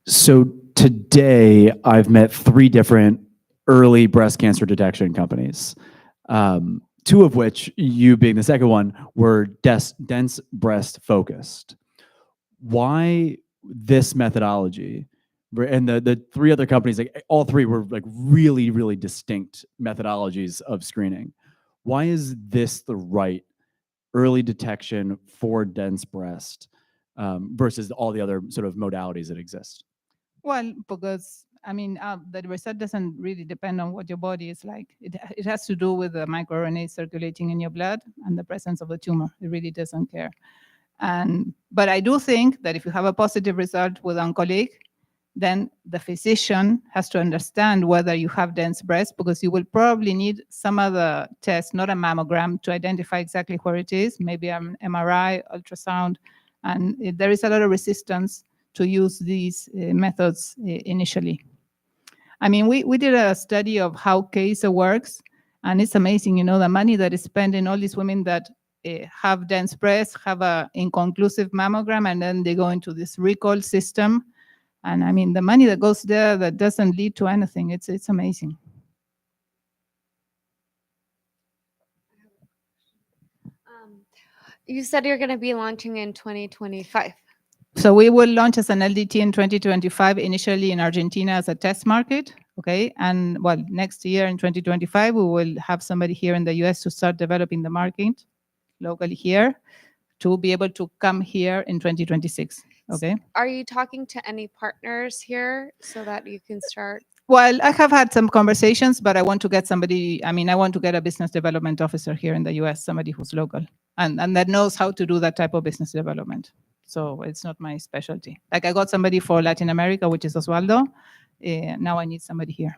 So today I've met 3 different early breast cancer detection companies. two of which, you being the second one, were dense breast focused. Why this methodology? And the three other companies, like all three were like really, really distinct methodologies of screening. Why is this the right early detection for dense breast versus all the other sort of modalities that exist? Well, because I mean, the result doesn't really depend on what your body is like. It has to do with the microRNA circulating in your blood and the presence of the tumor. It really doesn't care. But I do think that if you have a positive result with one colleague, then the physician has to understand whether you have dense breast, because you will probably need some other test, not a mammogram, to identify exactly where it is, maybe an MRI, ultrasound, and there is a lot of resistance to use these methods initially. I mean, we did a study of how CASA works, and it's amazing, you know, the money that is spent in all these women that have dense breasts, have a inconclusive mammogram, and then they go into this recall system. And I mean, the money that goes there that doesn't lead to anything, it's amazing. You said you're going to be launching in 2025. So we will launch as an LDT in 2025, initially in Argentina as a test market, okay? And well, next year in 2025, we will have somebody here in the US to start developing the market locally here to be able to come here in 2026, okay? Are you talking to any partners here so that you can start? Well, I have had some conversations, but I want to get somebody, I mean, I want to get a business development officer here in the US, somebody who's local and that knows how to do that type of business development. So it's not my specialty. Like I got somebody for Latin America, which is Osvaldo. Now I need somebody here.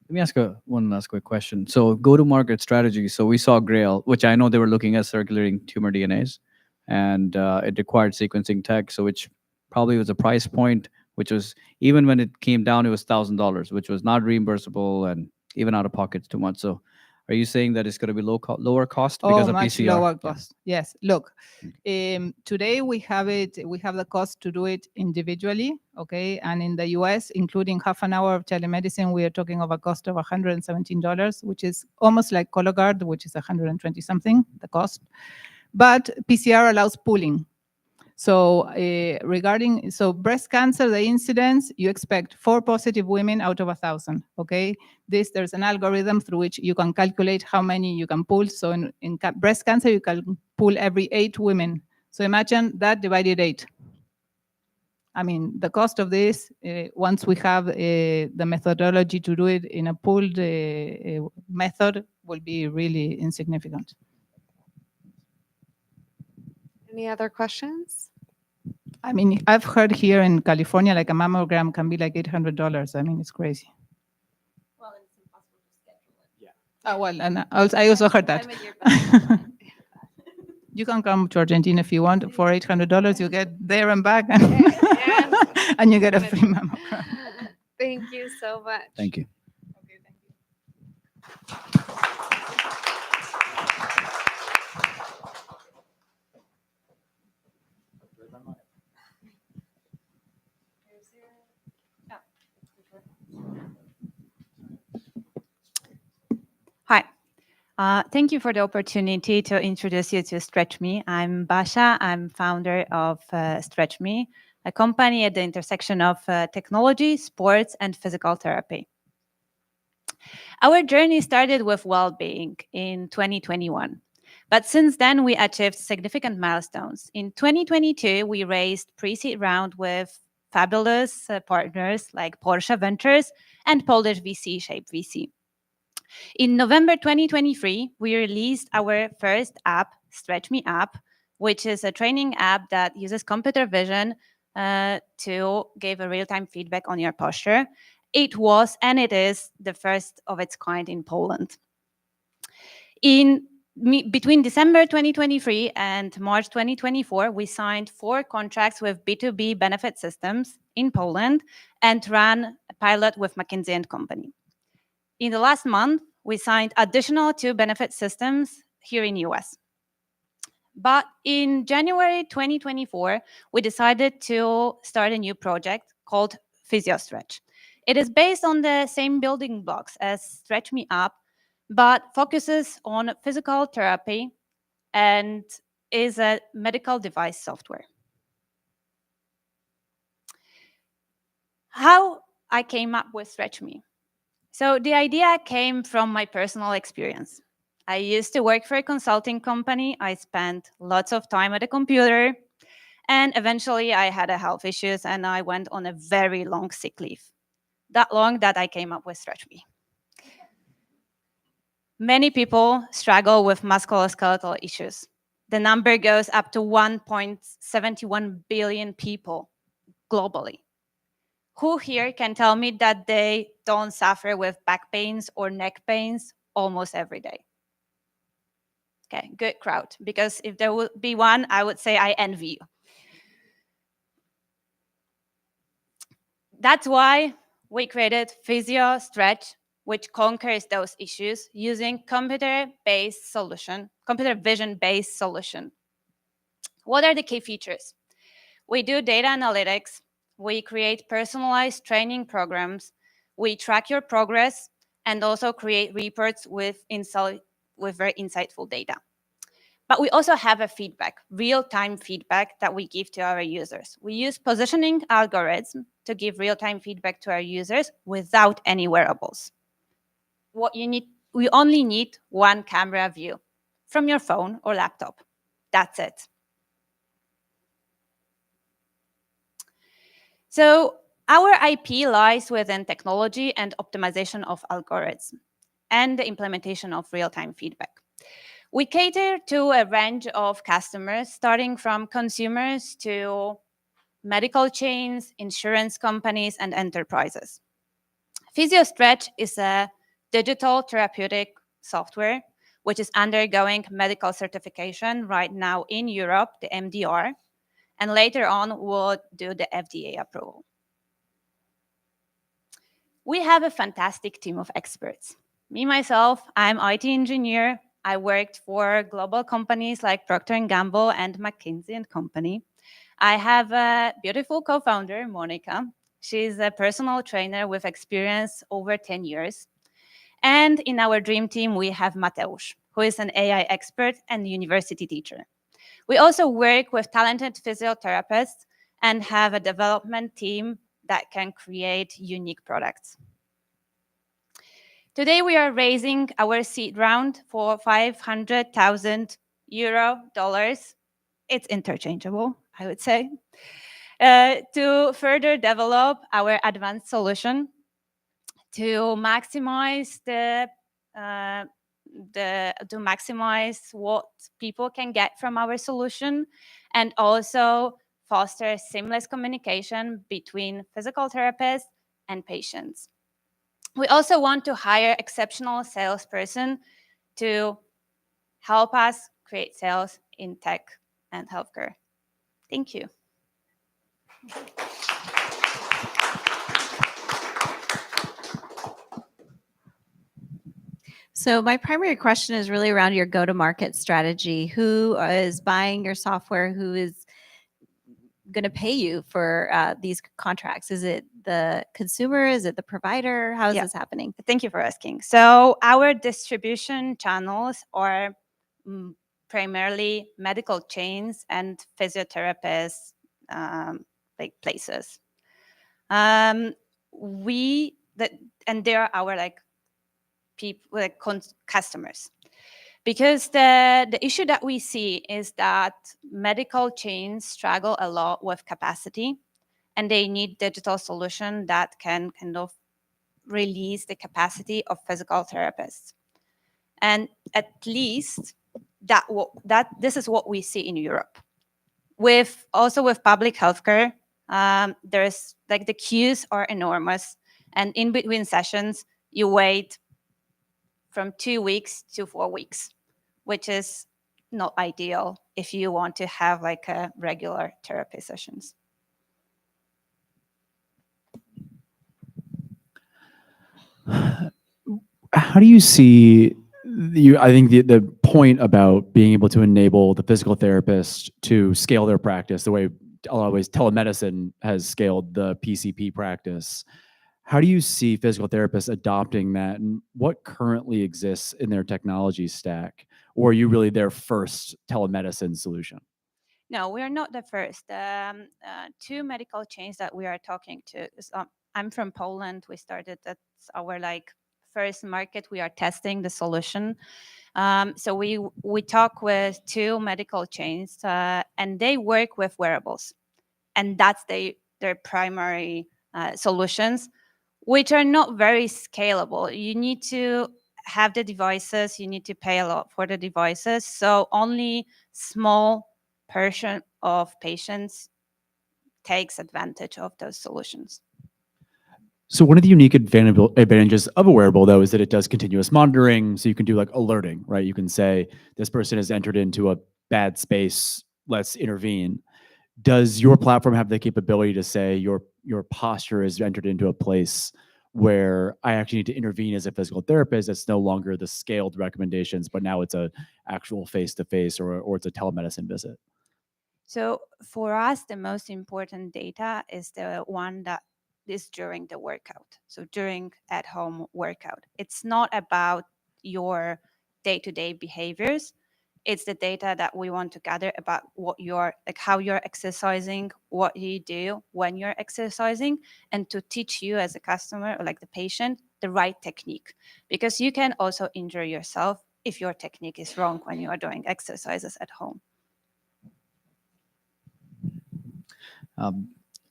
Let me ask one last quick question. So go-to-market strategy. So we saw Grail, which I know they were looking at circulating tumor DNAs, and it required sequencing tech, so which probably was a price point, which was, even when it came down, it was $1,000, which was not reimbursable and even out of pocket too much. So are you saying that it's going to be lower cost because of much PCR? Lower cost. Yeah. Yes. Look, today we have the cost to do it individually, okay? And in the US, including half an hour of telemedicine, we are talking of a cost of $117, which is almost like Cologuard, which is 120 something, the cost. But PCR allows pooling. So regarding breast cancer, the incidence, you expect 4 positive women out of 1,000, okay? There's an algorithm through which you can calculate how many you can pool. So in breast cancer, you can pool every 8 women. So imagine that divided 8. I mean, the cost of this, once we have the methodology to do it in a pooled method, will be really insignificant. Any other questions? I mean, I've heard here in California, like a mammogram can be like $800. I mean, it's crazy. Well, it's impossible to schedule it. Yeah. Oh, well, and I also heard that. You can come to Argentina if you want. For $800, you get there and back, and you get a free mammogram. Thank you so much. Thank you. Okay, thank you. Hi. Thank you for the opportunity to introduce you to StretchMe. I'm Basha. I'm founder of StretchMe, a company at the intersection of technology, sports, and physical therapy. Our journey started with well-being in 2021. But since then, we achieved significant milestones. In 2022, we raised pre-seed round with fabulous partners like Porsche Ventures and Polish VC, Shape VC. In November 2023, we released our first app, StretchMe app, which is a training app that uses computer vision to give a real-time feedback on your posture. It was, and it is, the first of its kind in Poland. Between December 2023 and March 2024, we signed 4 contracts with B2B benefit systems in Poland and ran a pilot with McKinsey & Company. In the last month, we signed additional 2 benefit systems here in US. But in January 2024, we decided to start a new project called PhysioStretch. It is based on the same building blocks as StretchMe app, but focuses on physical therapy and is a medical device software. How I came up with StretchMe. So the idea came from my personal experience. I used to work for a consulting company. I spent lots of time at a computer, and eventually I had health issues and I went on a very long sick leave. That long that I came up with StretchMe. Many people struggle with musculoskeletal issues. The number goes up to 1.71 billion people globally. Who here can tell me that they don't suffer with back pains or neck pains almost every day? Okay, good crowd, because if there would be one, I would say I envy you. That's why we created Physio Stretch, which conquers those issues using computer vision-based solution. What are the key features? We do data analytics, we create personalized training programs, we track your progress, and also create reports with very insightful data. But we also have a feedback, real-time feedback that we give to our users. We use positioning algorithms to give real-time feedback to our users without any wearables. We only need one camera view from your phone or laptop. That's it. So our IP lies within technology and optimization of algorithms and the implementation of real-time feedback. We cater to a range of customers, starting from consumers to medical chains, insurance companies, and enterprises. PhysioStretch is a digital therapeutic software which is undergoing medical certification right now in Europe, the MDR, and later on we'll do the FDA approval. We have a fantastic team of experts. Me, myself, I'm IT engineer. I worked for global companies like Procter & Gamble and McKinsey & Company. I have a beautiful co-founder, Monica. She's a personal trainer with experience over 10 years. And in our dream team, we have Mateusz, who is an AI expert and university teacher. We also work with talented physiotherapists and have a development team that can create unique products. Today, we are raising our seed round for $500,000. It's interchangeable, I would say, to further develop our advanced solution, to maximize what people can get from our solution, and also foster seamless communication between physical therapists and patients. We also want to hire exceptional salesperson to help us create sales in tech and healthcare. Thank you. So my primary question is really around your go-to-market strategy. Who is buying your software? Who is going to pay you for these contracts? Is it the consumer? Is it the provider? How is this happening? Thank you for asking. So our distribution channels are primarily medical chains and physiotherapists places. And they are our customers. Because the issue that we see is that medical chains struggle a lot with capacity, and they need digital solution that can kind of release the capacity of physical therapists. And at least this is what we see in Europe. Also with public healthcare, there's the queues are enormous, and in between sessions you wait from 2 weeks to 4 weeks, which is not ideal if you want to have a regular therapy sessions. How do you see I think the point about being able to enable the physical therapist to scale their practice the way a lot of ways telemedicine has scaled the PCP practice. How do you see physical therapists adopting that, and what currently exists in their technology stack? Or are you really their first telemedicine solution? No, we are not the first. Two medical chains that we are talking to. I'm from Poland. We started, that's our like first market. We are testing the solution. So we talk with two medical chains, and they work with wearables, and that's their primary solutions, which are not very scalable. You need to have the devices, you need to pay a lot for the devices. So only small portion of patients takes advantage of those solutions. So one of the unique advantages of a wearable, though, is that it does continuous monitoring. So you can do like alerting, right? You can say, this person has entered into a bad space, let's intervene. Does your platform have the capability to say your posture has entered into a place where I actually need to intervene as a physical therapist? It's no longer the scaled recommendations, but now it's a actual face-to-face or it's a telemedicine visit. So for us, the most important data is the one that is during the workout. So during at-home workout. It's not about your day-to-day behaviors. It's the data that we want to gather about what you're, like how you're exercising, what you do when you're exercising, and to teach you as a customer or like the patient the right technique. Because you can also injure yourself if your technique is wrong when you are doing exercises at home.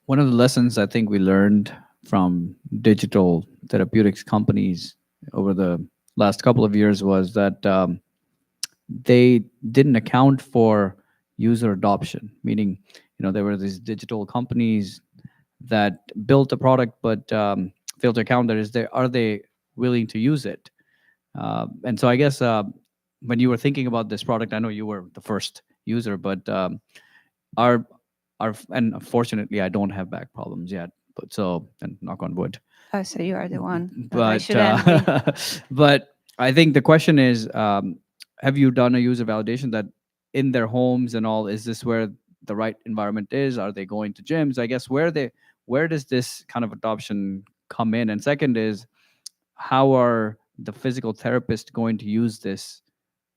One of the lessons I think we learned from digital therapeutics companies over the last couple of years was that they didn't account for user adoption, meaning, there were these digital companies that built a product but failed to account that are they willing to use it? And so I guess when you were thinking about this product, I know you were the first user, but and fortunately I don't have back problems yet, but and knock on wood. Oh, so you are the one. But but I think the question is, have you done a user validation that in their homes and all, is this where the right environment is? Are they going to gyms? I guess where does this kind of adoption come in? And second is, how are the physical therapists going to use this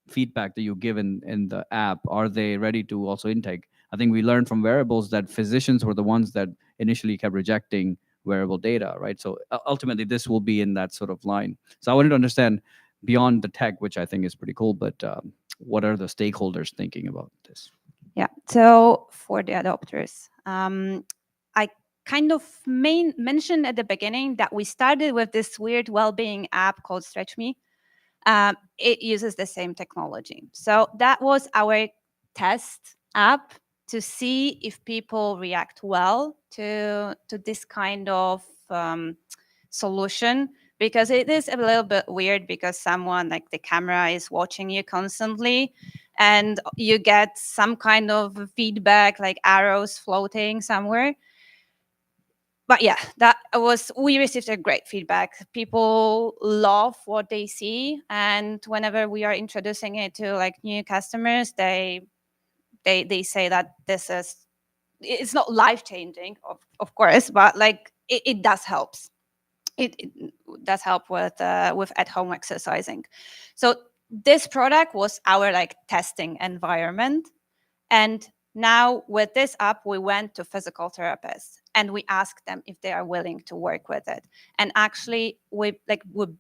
feedback that you give in the app? Are they ready to also intake? I think we learned from wearables that physicians were the ones that initially kept rejecting wearable data, right? So ultimately, this will be in that sort of line. So I wanted to understand beyond the tech, which I think is pretty cool, but what are the stakeholders thinking about this? Yeah, so for the adopters, I kind of mentioned at the beginning that we started with this weird well-being app called StretchMe. It uses the same technology. So that was our test app to see if people react well to this kind of solution, because it is a little bit weird because someone like the camera is watching you constantly and you get some kind of feedback like arrows floating somewhere. But yeah, we received a great feedback. People love what they see, and whenever we are introducing it to like new customers, they say that it's not life-changing, of course, but like it does help. It does help with at-home exercising. So this product was our like testing environment, and now with this app, we went to physical therapists and we asked them if they are willing to work with it. And actually, we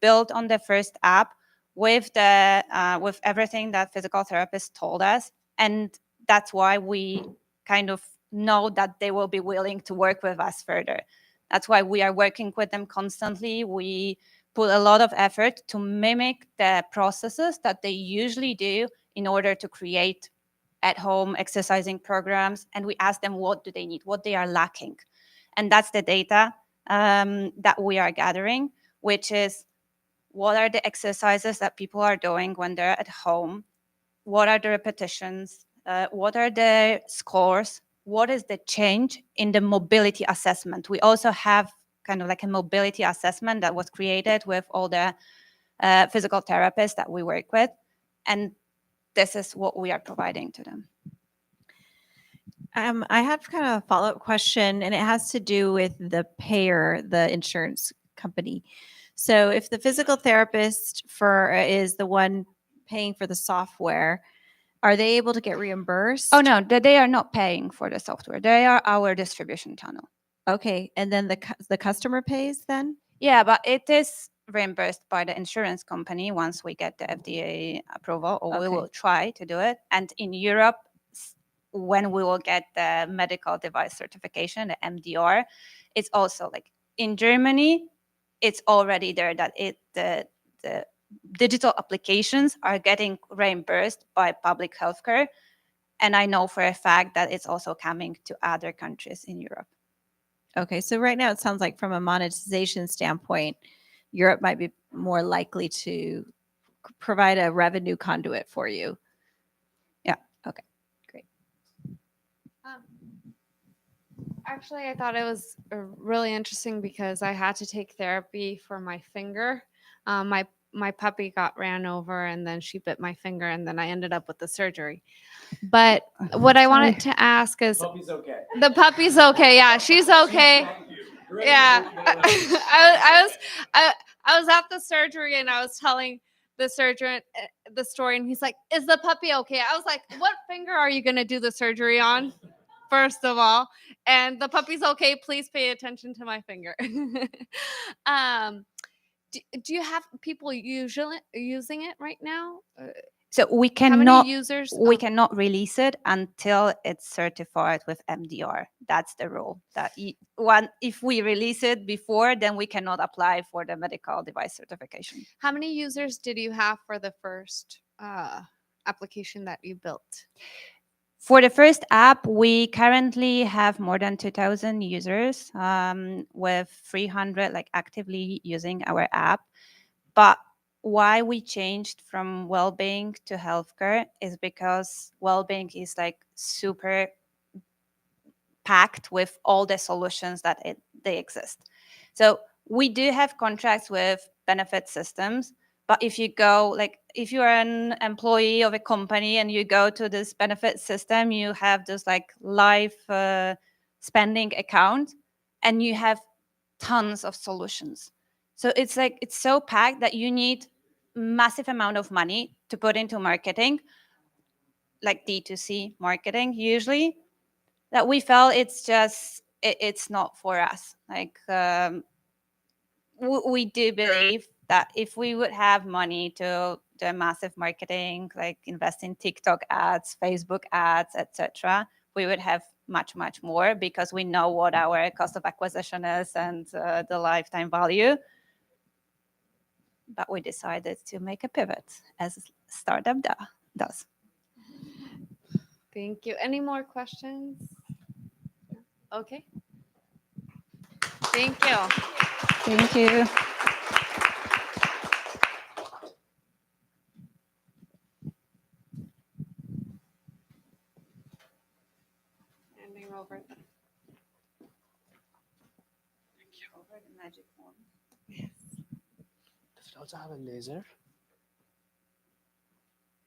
built on the first app with with everything that physical therapists told us, and that's why we kind of know that they will be willing to work with us further. That's why we are working with them constantly. We put a lot of effort to mimic the processes that they usually do in order to create at-home exercising programs, and we ask them what do they need, what they are lacking. And that's the data that we are gathering, which is what are the exercises that people are doing when they're at home, what are the repetitions, what are the scores, what is the change in the mobility assessment. We also have kind of like a mobility assessment that was created with all the physical therapists that we work with, and this is what we are providing to them. I have kind of a follow-up question, and it has to do with the payer, the insurance company. So if the physical therapist is the one paying for the software, are they able to get reimbursed? Oh no, they are not paying for the software. They are our distribution channel. Okay, and then the customer pays then? Yeah, but it is reimbursed by the insurance company once we get the FDA approval, or we Okay. will try to do it. And in Europe, when we will get the medical device certification, the MDR, it's also like in Germany, it's already there that the digital applications are getting reimbursed by public healthcare. And I know for a fact that it's also coming to other countries in Europe. Okay, so right now it sounds like from a monetization standpoint, Europe might be more likely to provide a revenue conduit for you. Yeah. Okay, great. Actually, I thought it was really interesting because I had to take therapy for my finger. My puppy got ran over, and then she bit my finger, and then I ended up with the surgery. But what I wanted to ask is, Puppy's okay. the puppy's okay. Yeah, she's okay. Yeah, I was at the surgery, and I was telling the surgeon the story, and he's like, "Is the puppy okay?" I was like, "What finger are you gonna do the surgery on?" First of all, and the puppy's okay. Please pay attention to my finger. um, do you have people usually using it right now? So we How many cannot users? we cannot release it until it's certified with MDR. That's the rule. That if we release it before, then we cannot apply for the medical device certification. How many users did you have for the first application that you built? For the first app, we currently have more than 2,000 users, with 300 like actively using our app. But why we changed from well-being to healthcare is because well-being is like super packed with all the solutions that they exist. So we do have contracts with benefit systems, but if you go, like if you're an employee of a company and you go to this benefit system, you have this like life spending account, and you have tons of solutions. So it's like it's so packed that you need massive amount of money to put into marketing, like D2C marketing usually, that we felt it's not for us. Like we do believe that if we would have money to do massive marketing, like invest in TikTok ads, Facebook ads, etc., we would have much more, because we know what our cost of acquisition is and the lifetime value. But we decided to make a pivot, as a startup does. Thank you. Any more questions? Okay. Thank you. Thank you. Handing over the magic wand. Yes. Does it also have a laser?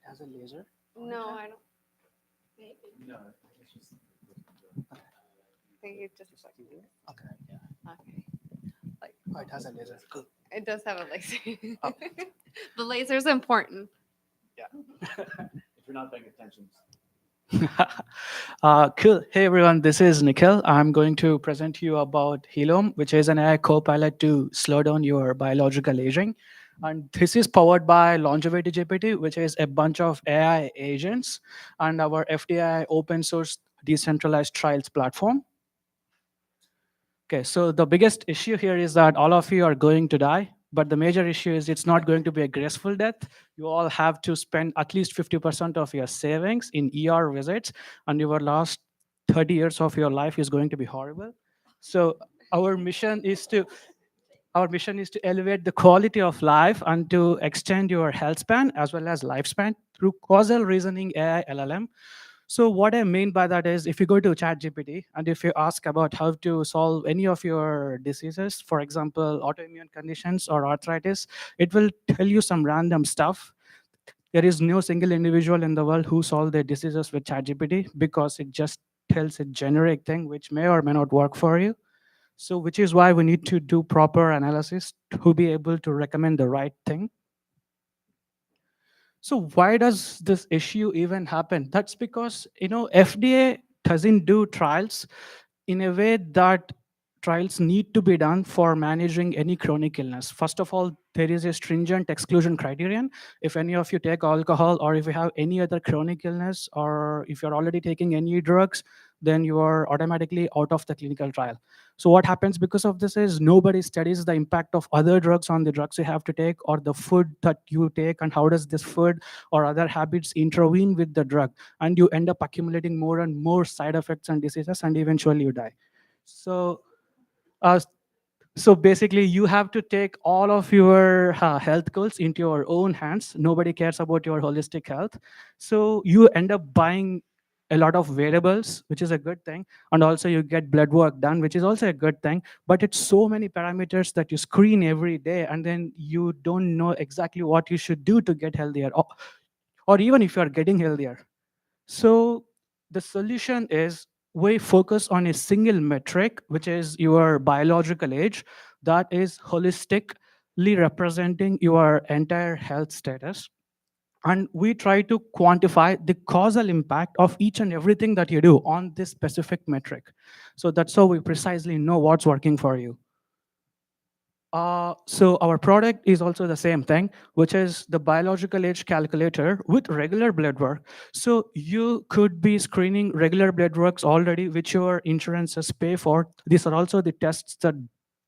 It has a laser? No, I don't. Maybe. No. I think it just like. Okay, yeah. Okay. Like. Oh, it has a laser. Cool. It does have a laser. Oh. The laser's important. Yeah. If you're not paying attention. Cool. Hey everyone, this is Nikhil. I'm going to present to you about Helome, which is an AI co-pilot to slow down your biological aging. And this is powered by Longevity GPT, which is a bunch of AI agents and our FDI open source decentralized trials platform. Okay, so the biggest issue here is that all of you are going to die, but the major issue is it's not going to be a graceful death. You all have to spend at least 50% of your savings in ER visits, and your last 30 years of your life is going to be horrible. So our mission is to elevate the quality of life and to extend your health span as well as lifespan through causal reasoning AI LLM. So what I mean by that is, if you go to ChatGPT and if you ask about how to solve any of your diseases, for example, autoimmune conditions or arthritis, it will tell you some random stuff. There is no single individual in the world who solved their diseases with ChatGPT, because it just tells a generic thing which may or may not work for you. So which is why we need to do proper analysis to be able to recommend the right thing. So why does this issue even happen? That's because, FDA doesn't do trials in a way that trials need to be done for managing any chronic illness. First of all, there is a stringent exclusion criterion. If any of you take alcohol, or if you have any other chronic illness, or if you're already taking any drugs, then you are automatically out of the clinical trial. So what happens because of this is nobody studies the impact of other drugs on the drugs you have to take, or the food that you take, and how does this food or other habits intervene with the drug, and you end up accumulating more and more side effects and diseases, and eventually you die. So uh, so basically, you have to take all of your health goals into your own hands. Nobody cares about your holistic health. So you end up buying a lot of variables, which is a good thing. And also you get blood work done, which is also a good thing. But it's so many parameters that you screen every day, and then you don't know exactly what you should do to get healthier, or even if you're getting healthier. So the solution is we focus on a single metric, which is your biological age, that is holistically representing your entire health status. And we try to quantify the causal impact of each and everything that you do on this specific metric. So that's how we precisely know what's working for you. So our product is also the same thing, which is the biological age calculator with regular blood work. So you could be screening regular blood works already, which your insurances pay for. These are also the tests that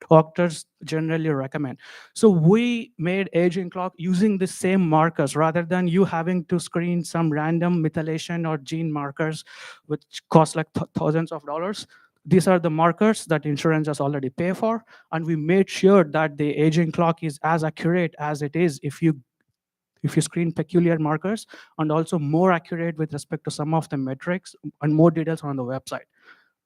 doctors generally recommend. So we made aging clock using the same markers rather than you having to screen some random methylation or gene markers, which cost like thousands of dollars. These are the markers that insurances already pay for, and we made sure that the aging clock is as accurate as it is if you screen peculiar markers, and also more accurate with respect to some of the metrics, and more details on the website.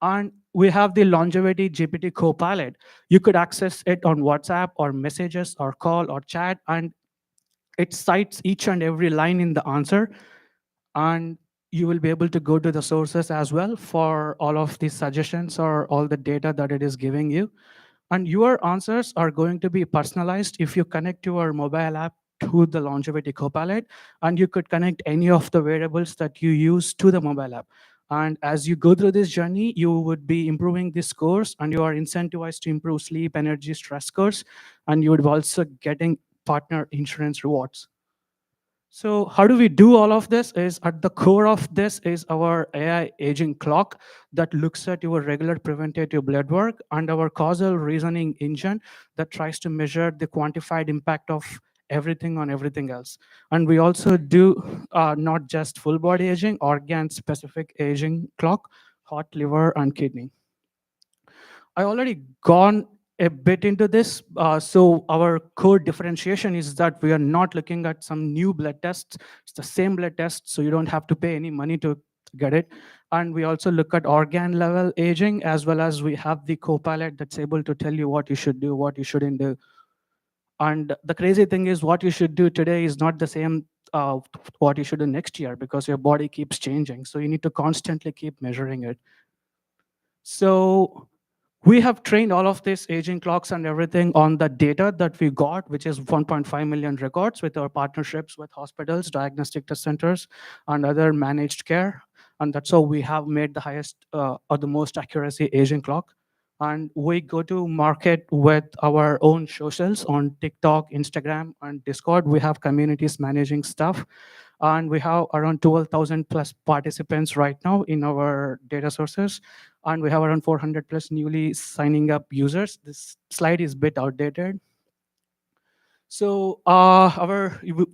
And we have the longevity GPT Copilot. You could access it on WhatsApp or messages or call or chat, and it cites each and every line in the answer. And you will be able to go to the sources as well for all of these suggestions or all the data that it is giving you. And your answers are going to be personalized if you connect your mobile app to the longevity copilot, and you could connect any of the variables that you use to the mobile app. And as you go through this journey, you would be improving the scores, and you are incentivized to improve sleep, energy, stress scores, and you would be also getting partner insurance rewards. So how do we do all of this? Is at the core of this is our AI aging clock that looks at your regular preventative blood work, and our causal reasoning engine that tries to measure the quantified impact of everything on everything else. And we also do not just full body aging, organ specific aging clock, heart, liver, and kidney. I already gone a bit into this. So our core differentiation is that we are not looking at some new blood tests. It's the same blood test, so you don't have to pay any money to get it. And we also look at organ level aging, as well as we have the copilot that's able to tell you what you should do, what you shouldn't do. And the crazy thing is what you should do today is not the same what you should do next year, because your body keeps changing. So you need to constantly keep measuring it. So we have trained all of these aging clocks and everything on the data that we got, which is 1.5 million records with our partnerships with hospitals, diagnostic test centers, and other managed care. And that's how we have made the highest or the most accuracy aging clock. And we go to market with our own socials on TikTok, Instagram, and Discord. We have communities managing stuff. And we have around 12,000 plus participants right now in our data sources. And we have around 400 plus newly signing up users. This slide is a bit outdated. So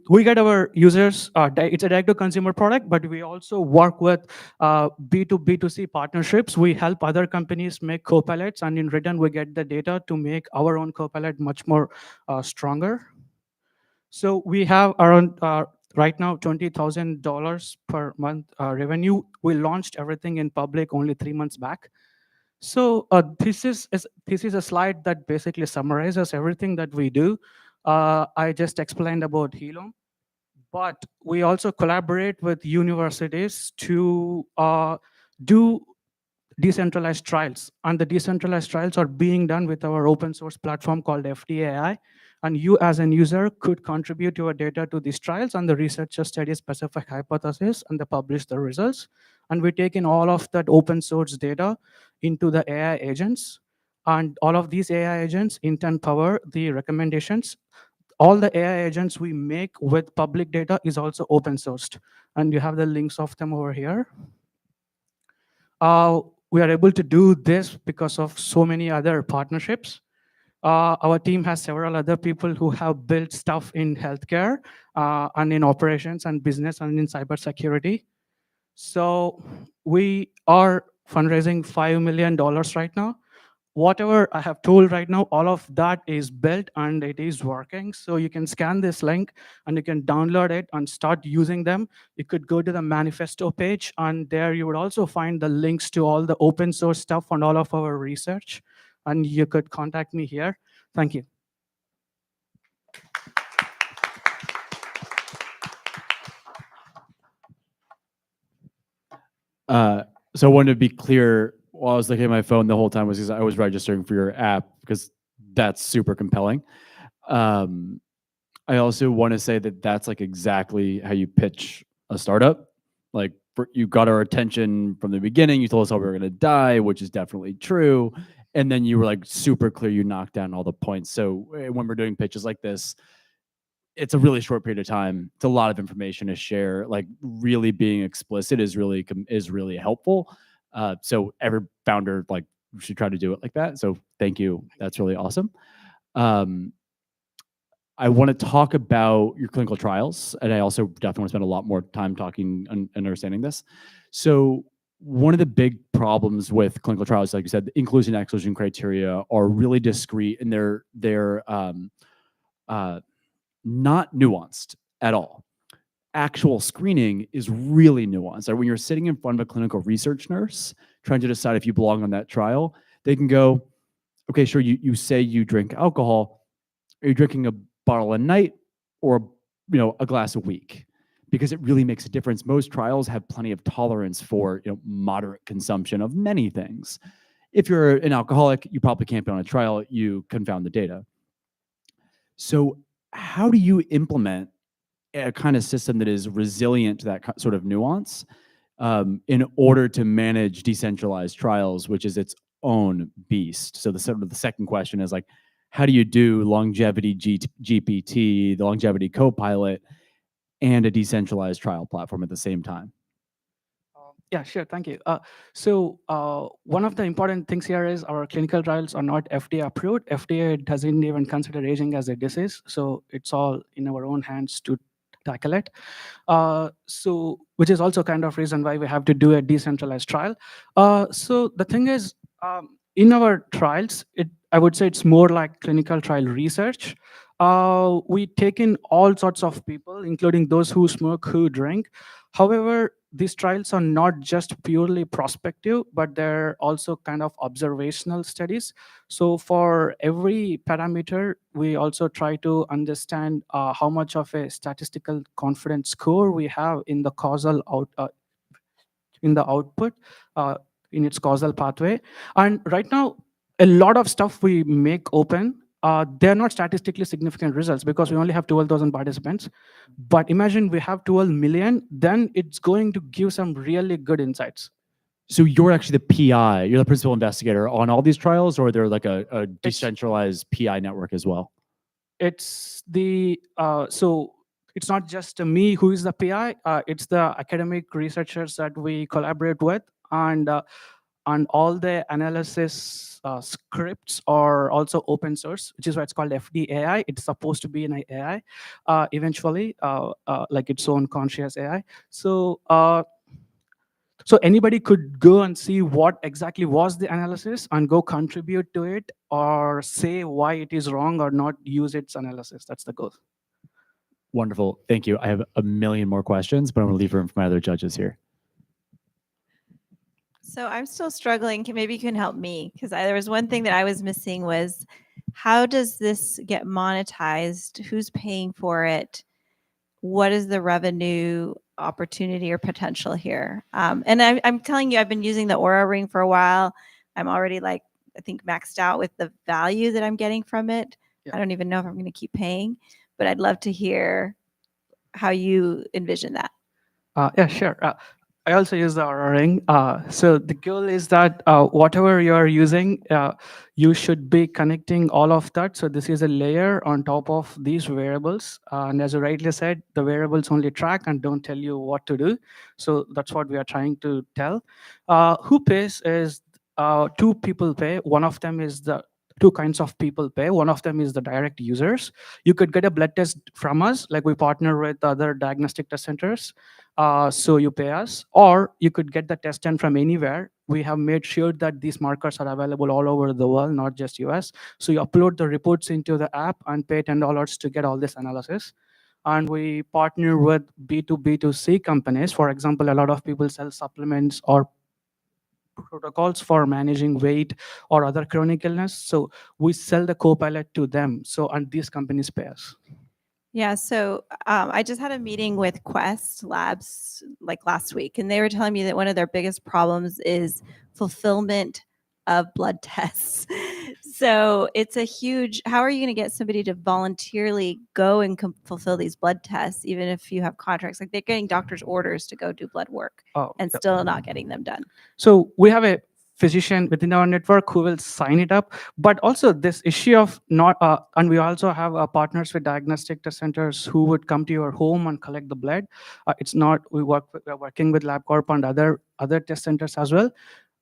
we get our users, it's a direct-to-consumer product, but we also work with B2B2C partnerships. We help other companies make copilots, and in return, we get the data to make our own copilot much more stronger. So we have around, right now, $20,000 per month revenue. We launched everything in public only 3 months back. So this is a slide that basically summarizes everything that we do. I just explained about Helium, but we also collaborate with universities to do decentralized trials. And the decentralized trials are being done with our open source platform called FDAI. And you as an user could contribute your data to these trials, and the researchers study a specific hypothesis and they publish the results. And we take in all of that open source data into the AI agents. And all of these AI agents in turn power the recommendations. All the AI agents we make with public data is also open sourced. And you have the links of them over here. We are able to do this because of so many other partnerships. Our team has several other people who have built stuff in healthcare and in operations and business and in cybersecurity. So we are fundraising $5 million right now. Whatever I have told right now, all of that is built and it is working. So you can scan this link and you can download it and start using them. You could go to the manifesto page, and there you would also find the links to all the open source stuff and all of our research. And you could contact me here. Thank you. So I wanted to be clear, while I was looking at my phone the whole time, was because I was registering for your app, because that's super compelling. I also want to say that that's like exactly how you pitch a startup. Like, you got our attention from the beginning. You told us how we were going to die, which is definitely true. And then you were like super clear. You knocked down all the points. So when we're doing pitches like this, it's a really short period of time. It's a lot of information to share. Like, really being explicit is really helpful. So every founder should try to do it like that. So thank you. That's really awesome. I want to talk about your clinical trials, and I also definitely want to spend a lot more time talking and understanding this. So one of the big problems with clinical trials, like you said, the inclusion and exclusion criteria are really discrete, and they're not nuanced at all. Actual screening is really nuanced. When you're sitting in front of a clinical research nurse trying to decide if you belong on that trial, they can go, okay, sure, you say you drink alcohol. Are you drinking a bottle a night or a glass a week? Because it really makes a difference. Most trials have plenty of tolerance for moderate consumption of many things. If you're an alcoholic, you probably can't be on a trial. You confound the data. So how do you implement a kind of system that is resilient to that sort of nuance in order to manage decentralized trials, which is its own beast? So the second question is, like, how do you do longevity GPT, the longevity Copilot, and a decentralized trial platform at the same time? Yeah, sure. Thank you. So one of the important things here is our clinical trials are not FDA approved. FDA doesn't even consider aging as a disease. So it's all in our own hands to tackle it. So which is also kind of reason why we have to do a decentralized trial. So the thing is, in our trials, I would say it's more like clinical trial research. We take in all sorts of people, including those who smoke, who drink. However, these trials are not just purely prospective, but they're also kind of observational studies. So for every parameter, we also try to understand how much of a statistical confidence score we have in the causal output, in its causal pathway. And right now, a lot of stuff we make open, they're not statistically significant results because we only have 12,000 participants. But imagine we have 12 million, then it's going to give some really good insights. So you're actually the PI, you're the principal investigator on all these trials, or they're like a decentralized PI network as well? It's so it's not just me who is the PI, it's the academic researchers that we collaborate with, and all the analysis scripts are also open source, which is why it's called FDAI. It's supposed to be an AI eventually, like its own conscious AI. So so anybody could go and see what exactly was the analysis and go contribute to it, or say why it is wrong or not use its analysis. That's the goal. Wonderful. Thank you. I have a million more questions, but I'm going to leave room for my other judges here. So I'm still struggling. Maybe you can help me, because there was one thing that I was missing was, how does this get monetized? Who's paying for it? What is the revenue? opportunity or potential here. And I'm telling you, I've been using the Aura Ring for a while. I'm already like, I think maxed out with the value that I'm getting from it. I don't even know if I'm going to keep paying, but I'd love to hear how you envision that. Yeah, sure. I also use the Aura Ring. So the goal is that whatever you're using, you should be connecting all of that. So this is a layer on top of these wearables. And as you rightly said, the wearables only track and don't tell you what to do. So that's what we are trying to tell. Who pays is two people pay. One of them is the two kinds of people pay. One of them is the direct users. You could get a blood test from us, like we partner with other diagnostic test centers. So you pay us, or you could get the test done from anywhere. We have made sure that these markers are available all over the world, not just US. So you upload the reports into the app and pay $10 to get all this analysis. And we partner with B2B2C companies. For example, a lot of people sell supplements or protocols for managing weight or other chronic illness. So we sell the Copilot to them. So, and these companies pay us. Yeah, so I just had a meeting with Quest Labs like last week, and they were telling me that one of their biggest problems is fulfillment of blood tests. So it's a huge, how are you going to get somebody to voluntarily go and fulfill these blood tests, even if you have contracts? Like they're getting doctor's orders to go do blood work and still not getting them done. So we have a physician within our network who will sign it up, but also this issue of not, and we also have partners with diagnostic test centers who would come to your home and collect the blood. It's not, we're working with LabCorp and other test centers as well.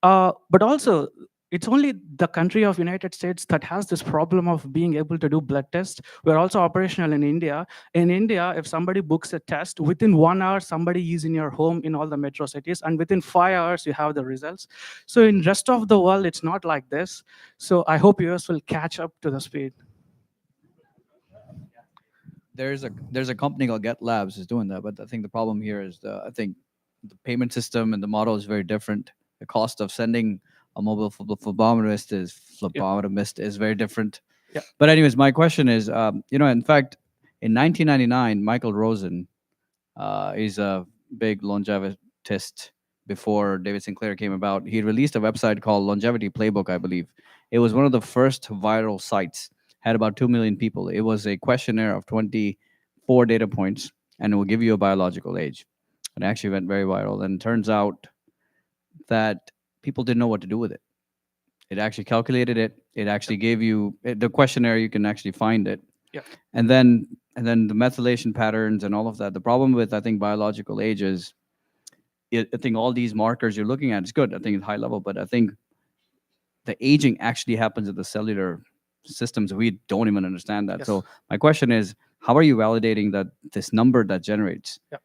But also, it's only the country of United States that has this problem of being able to do blood tests. We're also operational in India. In India, if somebody books a test, within 1 hour, somebody is in your home in all the metro cities, and within 5 hours, you have the results. So in rest of the world, it's not like this. So I hope US will catch up to the speed. There's a company called Get Labs is doing that, but I think the problem here is I think the payment system and the model is very different. The cost of sending a mobile phlebotomist is very different. Yeah. But anyways, my question is, in fact, in 1999, Michael Rosen, he's a big longevitist before David Sinclair came about. He released a website called Longevity Playbook, I believe. It was one of the first viral sites, had about 2 million people. It was a questionnaire of 24 data points, and it will give you a biological age. It actually went very viral. And it turns out that people didn't know what to do with it. It actually calculated it. It actually gave you the questionnaire. You can actually find it. Yeah. And then the methylation patterns and all of that. The problem with, I think, biological age is, I think all these markers you're looking at is good. I think it's high level, but I think the aging actually happens at the cellular systems. We don't even understand that. Yes. So my question is, how are you validating that this number that generates? Yeah.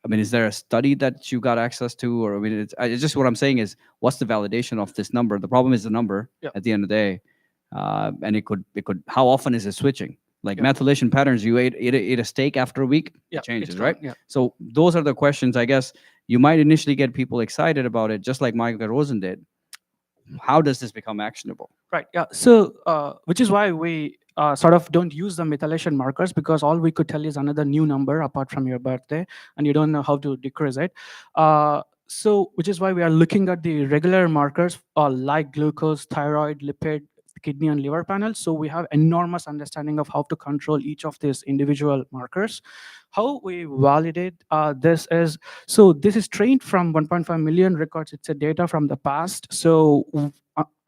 I mean, is there a study that you got access to, or I mean, it's just what I'm saying is, what's the validation of this number? The problem is the number at the end of the day, and it could. How often is it switching? Like methylation patterns, you ate a steak after a week, it changes, it's right? gone, yeah. So those are the questions. I guess you might initially get people excited about it, just like Michael Rosen did. How does this become actionable? Right. Yeah. So, which is why we sort of don't use the methylation markers, because all we could tell is another new number apart from your birthday, and you don't know how to decrease it. So, which is why we are looking at the regular markers like glucose, thyroid, lipid, kidney, and liver panels. So we have enormous understanding of how to control each of these individual markers. How we validate this is, so this is trained from 1.5 million records. It's a data from the past. So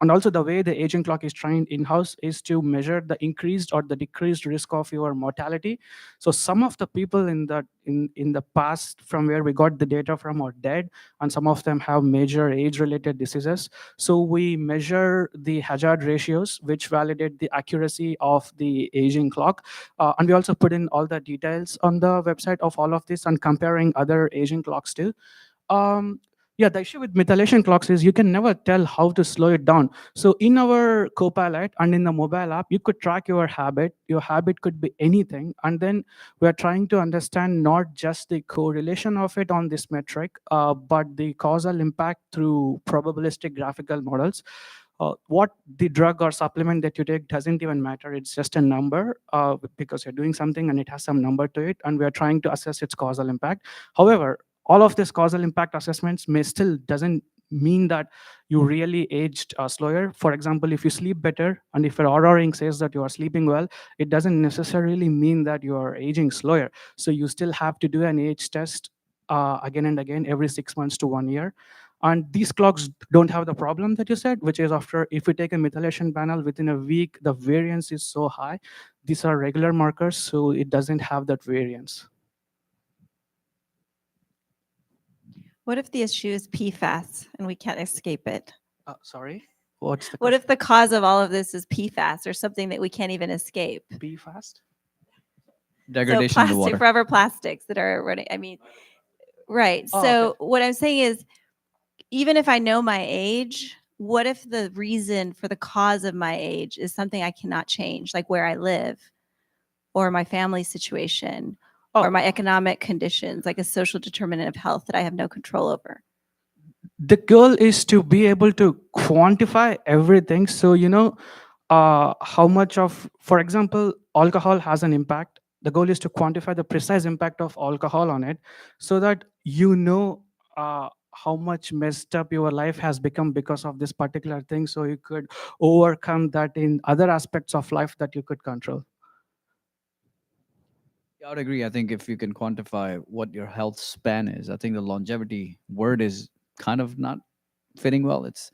and also the way the aging clock is trained in-house is to measure the increased or the decreased risk of your mortality. So some of the people in the past from where we got the data from are dead, and some of them have major age-related diseases. So we measure the hazard ratios, which validate the accuracy of the aging clock. And we also put in all the details on the website of all of this and comparing other aging clocks too. Yeah, the issue with methylation clocks is you can never tell how to slow it down. So in our Copilot and in the mobile app, you could track your habit. Your habit could be anything. And then we're trying to understand not just the correlation of it on this metric, but the causal impact through probabilistic graphical models. what the drug or supplement that you take doesn't even matter. It's just a number because you're doing something and it has some number to it, and we're trying to assess its causal impact. However, all of these causal impact assessments may still doesn't mean that you really aged slower. For example, if you sleep better and if your ordering says that you are sleeping well, it doesn't necessarily mean that you are aging slower. So you still have to do an age test again and again every 6 months to 1 year. And these clocks don't have the problem that you said, which is after, if you take a methylation panel within a week, the variance is so high. These are regular markers, so it doesn't have that variance. What if the issue is PFAS and we can't escape it? Sorry? What's the What if the cause of all of this is PFAS or something that we can't even escape? PFAS? Degradation so in the water. forever plastics that are running. I mean, right. Oh, So what I'm saying is, even if I know my age, what if the reason for the cause of my age is something I cannot change, like where I live or my family situation or my economic conditions, like a social determinant of health that I have no control over? The goal is to be able to quantify everything. So, you know, how much of, for example, alcohol has an impact. The goal is to quantify the precise impact of alcohol on it so that you know how much messed up your life has become because of this particular thing, so you could overcome that in other aspects of life that you could control. Yeah, I would agree. I think if you can quantify what your health span is, I think the longevity word is kind of not fitting well. It's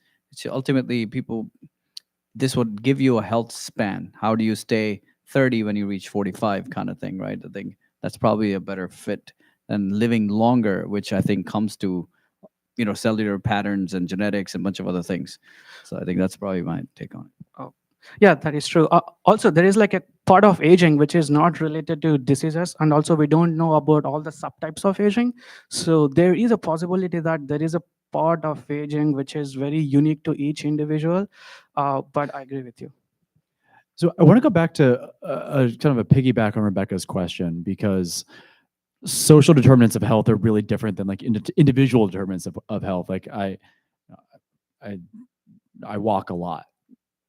ultimately people, this would give you a health span. How do you stay 30 when you reach 45 kind of thing, right? I think that's probably a better fit than living longer, which I think comes to, you know, cellular patterns and genetics and a bunch of other things. So I think that's probably my take on it. Oh, yeah, that is true. Also, there is like a part of aging which is not related to diseases, and also we don't know about all the subtypes of aging. So there is a possibility that there is a part of aging which is very unique to each individual. But I agree with you. So I want to go back to a kind of a piggyback on Rebecca's question, because social determinants of health are really different than like individual determinants of health. Like I walk a lot.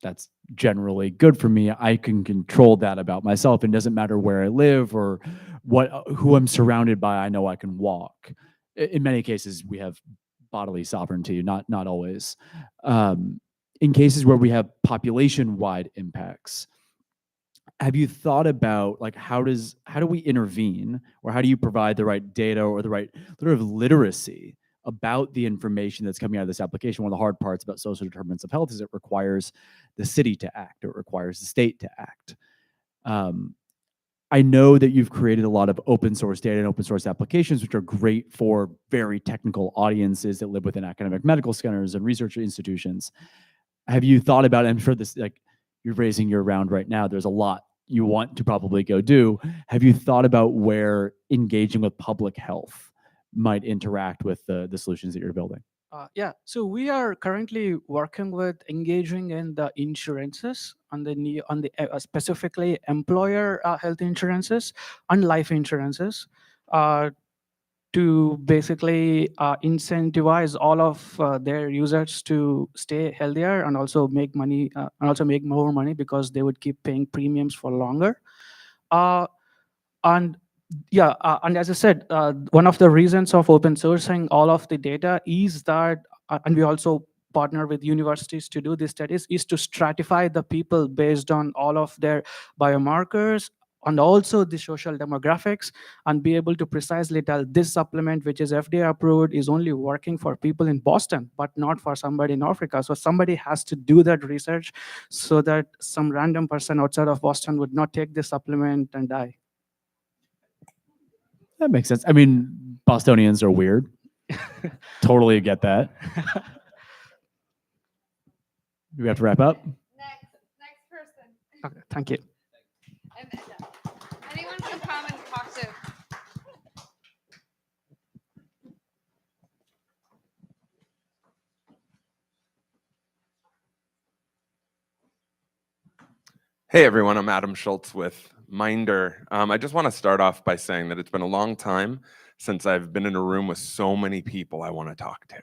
That's generally good for me. I can control that about myself. It doesn't matter where I live or who I'm surrounded by. I know I can walk. In many cases, we have bodily sovereignty, not always. In cases where we have population-wide impacts, have you thought about like how do we intervene, or how do you provide the right data or the right sort of literacy about the information that's coming out of this application? One of the hard parts about social determinants of health is it requires the city to act, or it requires the state to act. I know that you've created a lot of open source data and open source applications, which are great for very technical audiences that live within academic medical centers and research institutions. Have you thought about, and I'm sure this, like, you're raising your round right now, there's a lot you want to probably go do. Have you thought about where engaging with public health might interact with the solutions that you're building? Yeah, so we are currently working with engaging in the insurances on the specifically employer health insurances and life insurances to basically incentivize all of their users to stay healthier and also make money and also make more money, because they would keep paying premiums for longer. And yeah, and as I said, one of the reasons of open sourcing all of the data is that, and we also partner with universities to do these studies, is to stratify the people based on all of their biomarkers and also the social demographics, and be able to precisely tell this supplement, which is FDA approved, is only working for people in Boston, but not for somebody in Africa. So somebody has to do that research so that some random person outside of Boston would not take this supplement and die. That makes sense. I mean, Bostonians are weird. Totally get that. Do we have to wrap up? Next person. Okay, thank you. Anyone can come and talk to. Hey everyone, I'm Adam Schultz with Minder. I just want to start off by saying that it's been a long time since I've been in a room with so many people I want to talk to.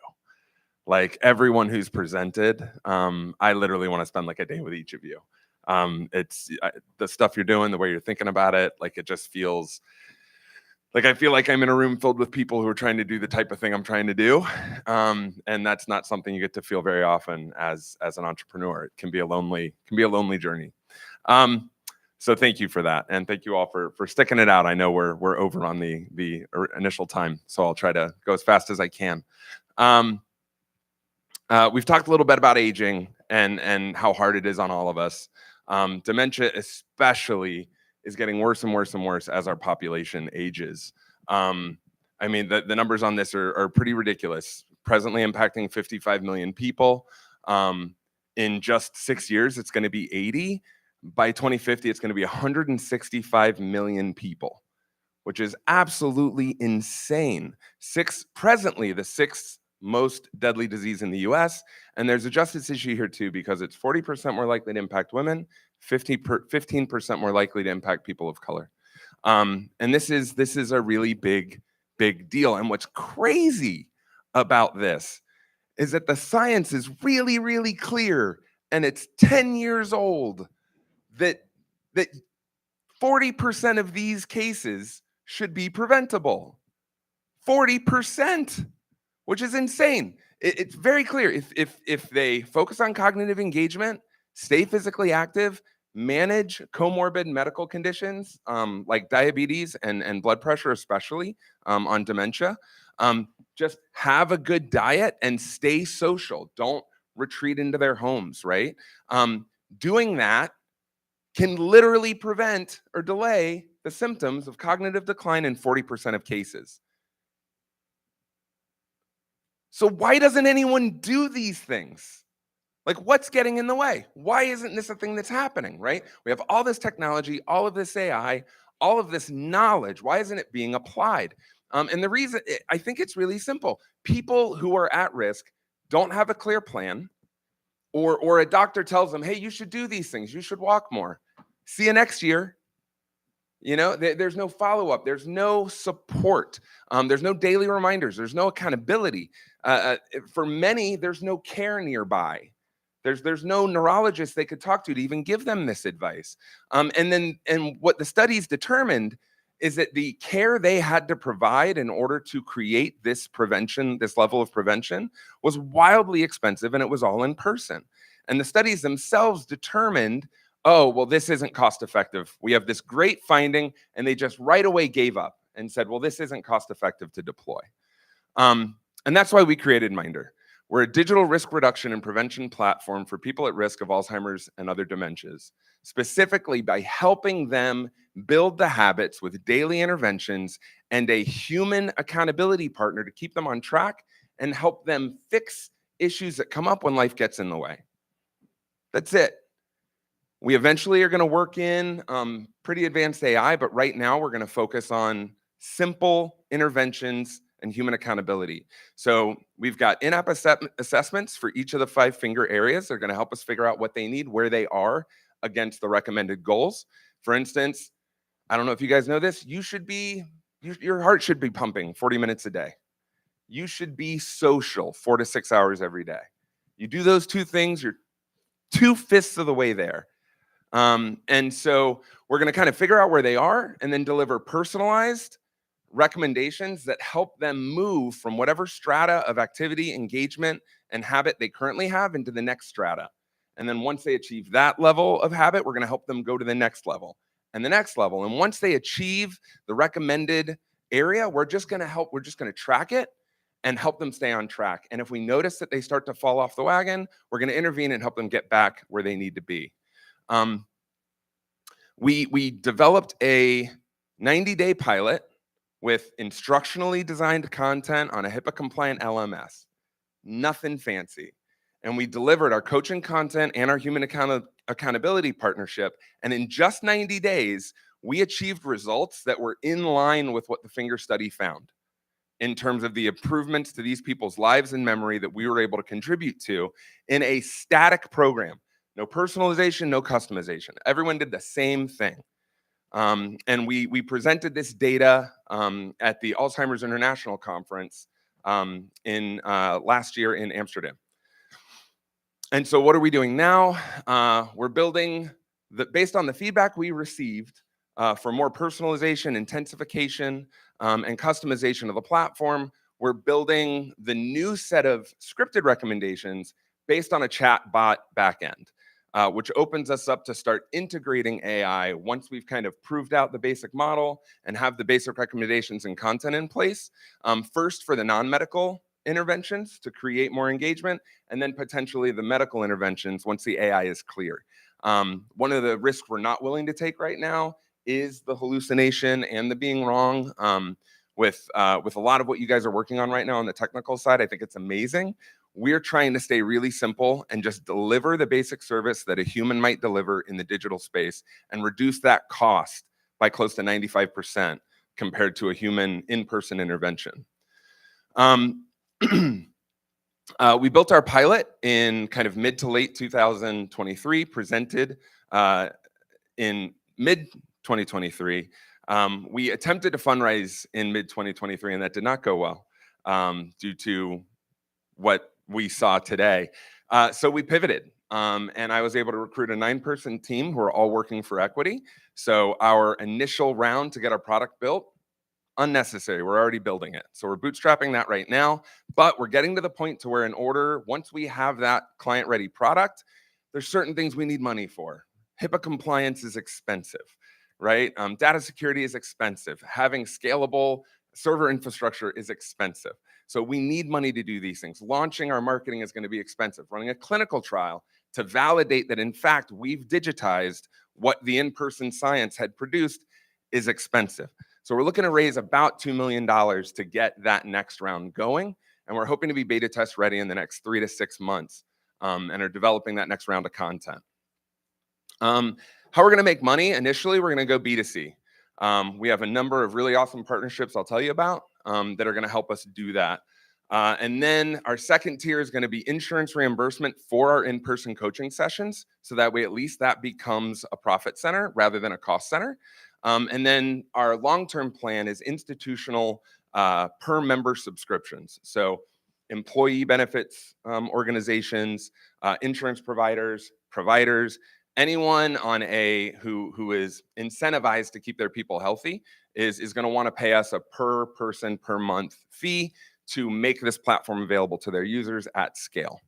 Like everyone who's presented, I literally want to spend like a day with each of you. It's the stuff you're doing, the way you're thinking about it, like it just feels like I feel like I'm in a room filled with people who are trying to do the type of thing I'm trying to do. And that's not something you get to feel very often as an entrepreneur. It can be a lonely journey. So thank you for that. And thank you all for sticking it out. I know we're over on the initial time, so I'll try to go as fast as I can. We've talked a little bit about aging and how hard it is on all of us. Dementia especially is getting worse and worse and worse as our population ages. I mean, the numbers on this are pretty ridiculous. Presently impacting 55 million people. In just 6 years, it's going to be 80. By 2050, it's going to be 165 million people, which is absolutely insane. Presently, the sixth most deadly disease in the US. And there's a justice issue here too, because it's 40% more likely to impact women, 15% more likely to impact people of color. And this is a really big deal. And what's crazy about this is that the science is really, really clear, and it's 10 years old, that 40% of these cases should be preventable. 40%. Which is insane. It's very clear. If they focus on cognitive engagement, stay physically active, manage comorbid medical conditions like diabetes and blood pressure, especially on dementia, just have a good diet and stay social. Don't retreat into their homes, right? Doing that can literally prevent or delay the symptoms of cognitive decline in 40% of cases. So why doesn't anyone do these things? Like, what's getting in the way? Why isn't this a thing that's happening, right? We have all this technology, all of this AI, all of this knowledge. Why isn't it being applied? And the reason, I think it's really simple. People who are at risk don't have a clear plan, or a doctor tells them, hey, you should do these things. You should walk more. See you next year. You know, there's no follow-up. There's no support. There's no daily reminders. There's no accountability. For many, there's no care nearby. There's no neurologist they could talk to even give them this advice. And what the studies determined is that the care they had to provide in order to create this prevention, this level of prevention, was wildly expensive, and it was all in person. And the studies themselves determined, oh, well, this isn't cost effective. We have this great finding, and they just right away gave up and said, well, this isn't cost effective to deploy. And that's why we created Minder. We're a digital risk reduction and prevention platform for people at risk of Alzheimer's and other dementias, specifically by helping them build the habits with daily interventions and a human accountability partner to keep them on track and help them fix issues that come up when life gets in the way. That's it. We eventually are going to work in pretty advanced AI, but right now we're going to focus on simple interventions and human accountability. So we've got in-app assessments for each of the 5 finger areas. They're going to help us figure out what they need, where they are against the recommended goals. For instance, I don't know if you guys know this, your heart should be pumping 40 minutes a day. You should be social 4 to 6 hours every day. You do those 2 things, you're 2/5 of the way there. And so we're going to kind of figure out where they are and then deliver personalized recommendations that help them move from whatever strata of activity, engagement, and habit they currently have into the next strata. And then once they achieve that level of habit, we're going to help them go to the next level and the next level. And once they achieve the recommended area, we're just going to track it and help them stay on track. And if we notice that they start to fall off the wagon, we're going to intervene and help them get back where they need to be. We developed a 90-day pilot with instructionally designed content on a HIPAA-compliant LMS. Nothing fancy. And we delivered our coaching content and our human accountability partnership. And in just 90 days, we achieved results that were in line with what the Finger study found in terms of the improvements to these people's lives and memory that we were able to contribute to in a static program. No personalization, no customization. Everyone did the same thing. And we presented this data at the Alzheimer's International Conference in last year in Amsterdam. And so what are we doing now? We're building, based on the feedback we received for more personalization, intensification, and customization of the platform, we're building the new set of scripted recommendations based on a chat bot backend, which opens us up to start integrating AI once we've kind of proved out the basic model and have the basic recommendations and content in place. First for the non-medical interventions to create more engagement, and then potentially the medical interventions once the AI is clear. One of the risks we're not willing to take right now is the hallucination and the being wrong. With a lot of what you guys are working on right now on the technical side, I think it's amazing. We're trying to stay really simple and just deliver the basic service that a human might deliver in the digital space and reduce that cost by close to 95% compared to a human in-person intervention. We built our pilot in kind of mid to late 2023, presented in mid 2023. We attempted to fundraise in mid 2023, and that did not go well due to what we saw today. So we pivoted, and I was able to recruit a 9-person team who are all working for equity. So our initial round to get our product built, unnecessary. We're already building it. So we're bootstrapping that right now, but we're getting to the point to where once we have that client-ready product, there's certain things we need money for. HIPAA compliance is expensive, right? Data security is expensive. Having scalable server infrastructure is expensive. So we need money to do these things. Launching our marketing is going to be expensive. Running a clinical trial to validate that, in fact, we've digitized what the in-person science had produced is expensive. So we're looking to raise about $2 million to get that next round going. And we're hoping to be beta test ready in the next 3 to 6 months and are developing that next round of content. How we're going to make money? Initially, we're going to go B2C. We have a number of really awesome partnerships I'll tell you about that are going to help us do that. And then our second tier is going to be insurance reimbursement for our in-person coaching sessions. So that way, at least that becomes a profit center rather than a cost center. And then our long-term plan is institutional per member subscriptions. So employee benefits organizations, insurance providers, anyone on who is incentivized to keep their people healthy is going to want to pay us a per person per month fee to make this platform available to their users at scale.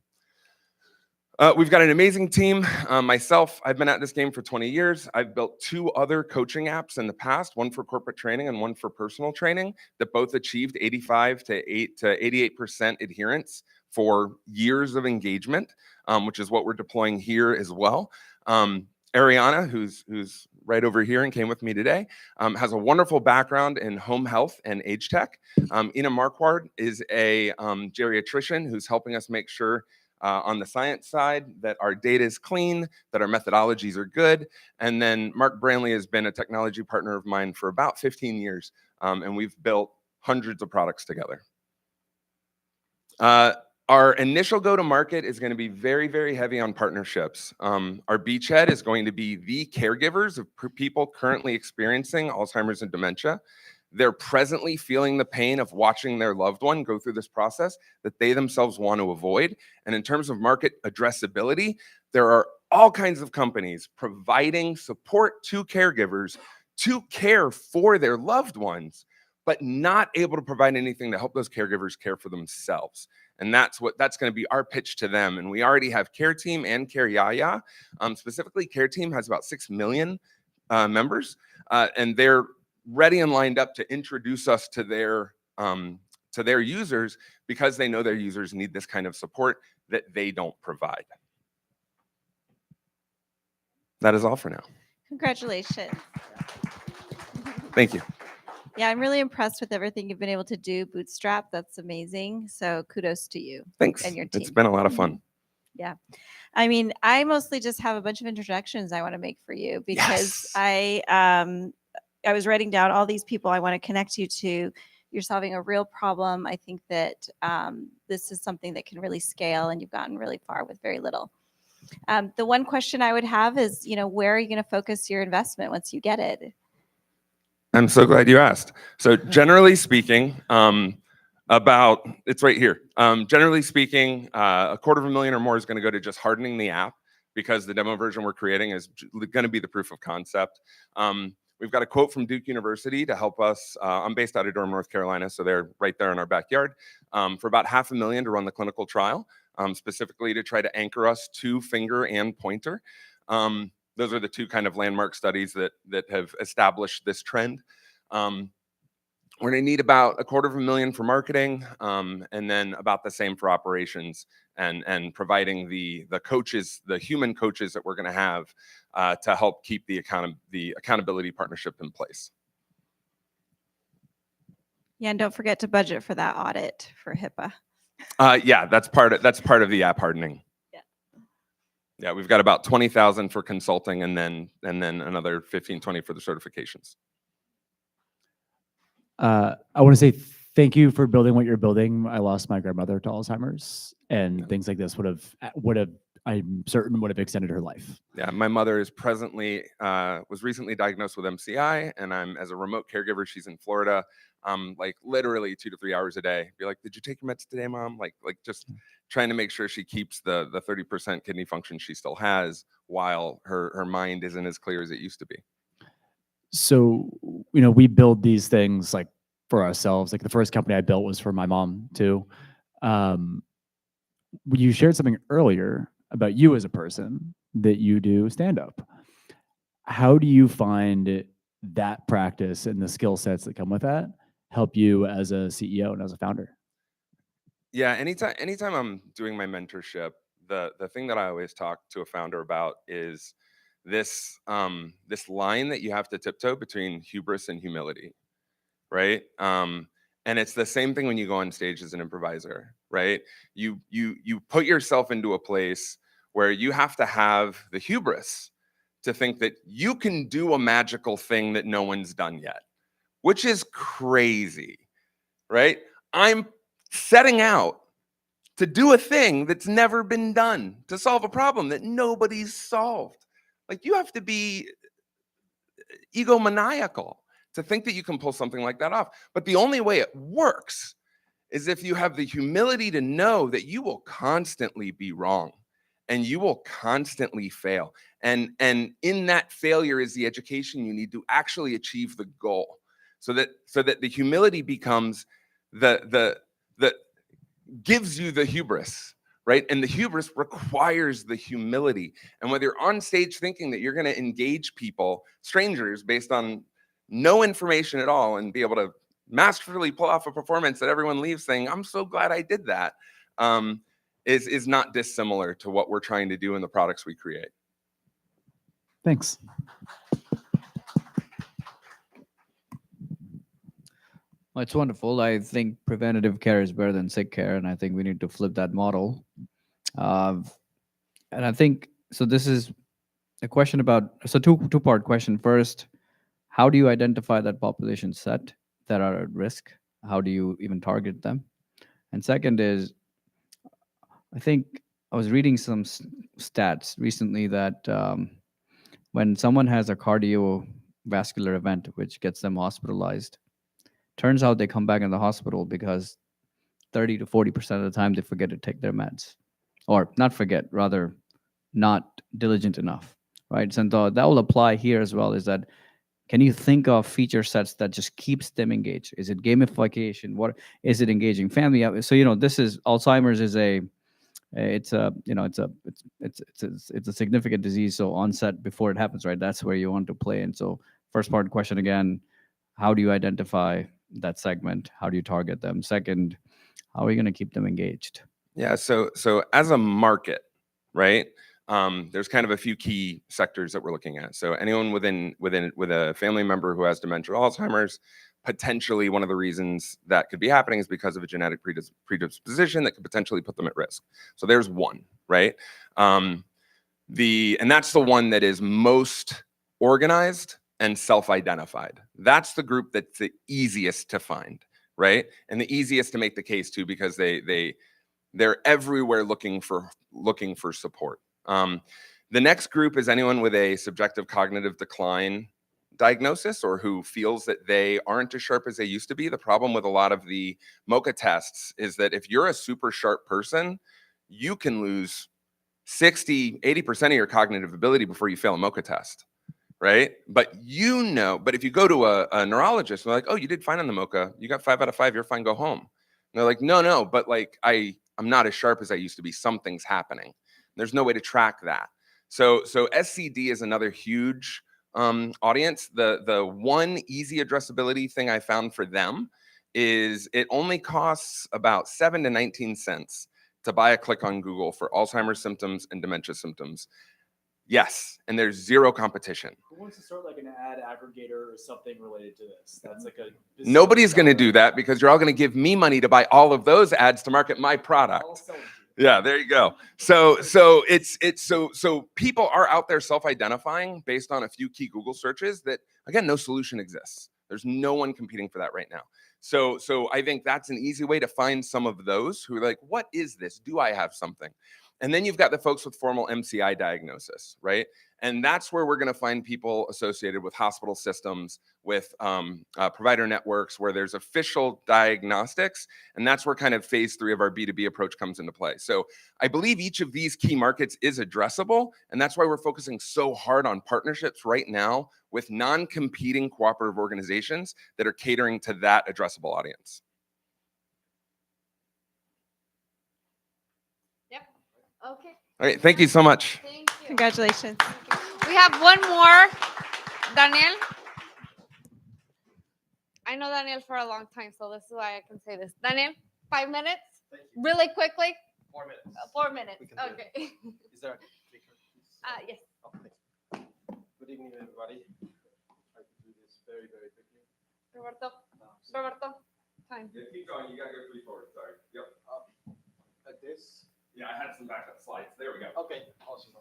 We've got an amazing team. Myself, I've been at this game for 20 years. I've built 2 other coaching apps in the past, one for corporate training and one for personal training, that both achieved 85 to 88% adherence for years of engagement, which is what we're deploying here as well. Ariana, who's right over here and came with me today, has a wonderful background in home health and age tech. Ina Marquardt is a geriatrician who's helping us make sure on the science side that our data is clean, that our methodologies are good. And then Mark Branley has been a technology partner of mine for about 15 years, and we've built hundreds of products together. Our initial go-to-market is going to be very, very heavy on partnerships. Our beachhead is going to be the caregivers of people currently experiencing Alzheimer's and dementia. They're presently feeling the pain of watching their loved one go through this process that they themselves want to avoid. And in terms of market addressability, there are all kinds of companies providing support to caregivers to care for their loved ones, but not able to provide anything to help those caregivers care for themselves. And that's going to be our pitch to them. And we already have Care Team and Care Yaya. Specifically, Care Team has about 6 million members, and they're ready and lined up to introduce us to their users because they know their users need this kind of support that they don't provide. That is all for now. Congratulations. Thank you. Yeah, I'm really impressed with everything you've been able to do. Bootstrap, that's amazing. So kudos to you. Thanks. And your team. It's been a lot of fun. Yeah. I mean, I mostly just have a bunch of introductions I want to make for you because I was writing down all these people I want to connect you to. You're solving a real problem. I think that this is something that can really scale, and you've gotten really far with very little. The one question I would have is, where are you going to focus your investment once you get it? I'm so glad you asked. So generally speaking, about, it's right here. Generally speaking, $250,000 or more is going to go to just hardening the app, because the demo version we're creating is going to be the proof of concept. We've got a quote from Duke University to help us. I'm based out of Durham, North Carolina, so they're right there in our backyard. For about $500,000 to run the clinical trial, specifically to try to anchor us to finger and pointer. Those are the two kind of landmark studies that have established this trend. We're going to need about $250,000 for marketing, and then about the same for operations, and providing the coaches, the human coaches that we're going to have to help keep the accountability partnership in place. Yeah, and don't forget to budget for that audit for HIPAA. Yeah, that's part of the app hardening. Yeah, we've got about 20,000 for consulting, and then another 15, 20 for the certifications. I want to say thank you for building what you're building. I lost my grandmother to Alzheimer's, and things like this would have I'm certain would have extended her life. Yeah, my mother is presently was recently diagnosed with MCI, and I'm, as a remote caregiver, she's in Florida. Like literally 2 to 3 hours a day. Be like, did you take your meds today, Mom? Like just trying to make sure she keeps the 30% kidney function she still has, while her mind isn't as clear as it used to be. So, you know, we build these things like for ourselves. Like the first company I built was for my mom too. You shared something earlier about you as a person, that you do stand up. How do you find that practice and the skill sets that come with that help you as a CEO and as a founder? Yeah, anytime I'm doing my mentorship, the thing that I always talk to a founder about is this this line that you have to tiptoe between hubris and humility, right? And it's the same thing when you go on stage as an improviser, right? You put yourself into a place where you have to have the hubris to think that you can do a magical thing that no one's done yet, which is crazy, right? I'm setting out to do a thing that's never been done, to solve a problem that nobody's solved. Like, you have to be egomaniacal to think that you can pull something like that off. But the only way it works is if you have the humility to know that you will constantly be wrong and you will constantly fail. And in that failure is the education you need to actually achieve the goal. So that the humility becomes the gives you the hubris, right? And the hubris requires the humility. And whether you're on stage thinking that you're going to engage people, strangers, based on no information at all, and be able to masterfully pull off a performance that everyone leaves saying, I'm so glad I did that, is not dissimilar to what we're trying to do in the products we create. Thanks. Well, it's wonderful. I think preventative care is better than sick care, and I think we need to flip that model. And I think, so this is a question about, so two-part question. First, how do you identify that population set that are at risk? How do you even target them? And second is, I think I was reading some stats recently that when someone has a cardiovascular event, which gets them hospitalized, turns out they come back in the hospital because 30 to 40% of the time they forget to take their meds. Or not forget, rather not diligent enough, right? So that will apply here as well, is that, can you think of feature sets that just keeps them engaged? Is it gamification? What is it, engaging family? So, you know, this is, Alzheimer's is it's a significant disease. So onset before it happens, right? That's where you want to play. And so first part of the question again, how do you identify that segment? How do you target them? Second, how are you going to keep them engaged? Yeah, so as a market, right? There's kind of a few key sectors that we're looking at. So anyone with a family member who has dementia or Alzheimer's, potentially one of the reasons that could be happening is because of a genetic predisposition that could potentially put them at risk. So there's one, right? And that's the one that is most organized and self-identified. That's the group that's the easiest to find, right? And the easiest to make the case to, because they're everywhere looking for support. The next group is anyone with a subjective cognitive decline diagnosis or who feels that they aren't as sharp as they used to be. The problem with a lot of the MoCA tests is that if you're a super sharp person, you can lose 60, 80% of your cognitive ability before you fail a MoCA test, right? But but if you go to a neurologist, they're like, oh, you did fine on the MoCA. You got 5 out of 5, you're fine, go home. And they're like, no, but like I'm not as sharp as I used to be. Something's happening. There's no way to track that. So SCD is another huge audience. The one easy addressability thing I found for them is it only costs about 7 to 19 cents to buy a click on Google for Alzheimer's symptoms and dementia symptoms. Yes, and there's zero competition. Who wants to start like an ad aggregator or something related to this? That's like a Nobody's going to do that because you're all going to give me money to buy all of those ads to market my product. Yeah, there you go. So people are out there self-identifying based on a few key Google searches that, again, no solution exists. There's no one competing for that right now. So I think that's an easy way to find some of those who are like, what is this? Do I have something? And then you've got the folks with formal MCI diagnosis, right? And that's where we're going to find people associated with hospital systems, with provider networks, where there's official diagnostics. And that's where kind of phase 3 of our B2B approach comes into play. So I believe each of these key markets is addressable. And that's why we're focusing so hard on partnerships right now with non-competing cooperative organizations that are catering to that addressable audience. Okay. All right, thank you so much. Thank you. Congratulations. We have one more. Daniel. I know Daniel for a long time, so this is why I can say this. Daniel, 5 minutes? Really quickly? 4 minutes. 4 minutes. Okay. Is there a clicker? Yes. Okay. Good evening, everybody. Try to do this very, very quickly. Roberto. Time. Yeah, keep going. You got to go 3 forward. Sorry. Yep. Like this. Yeah, I had some backup slides. There we go. Okay. Awesome.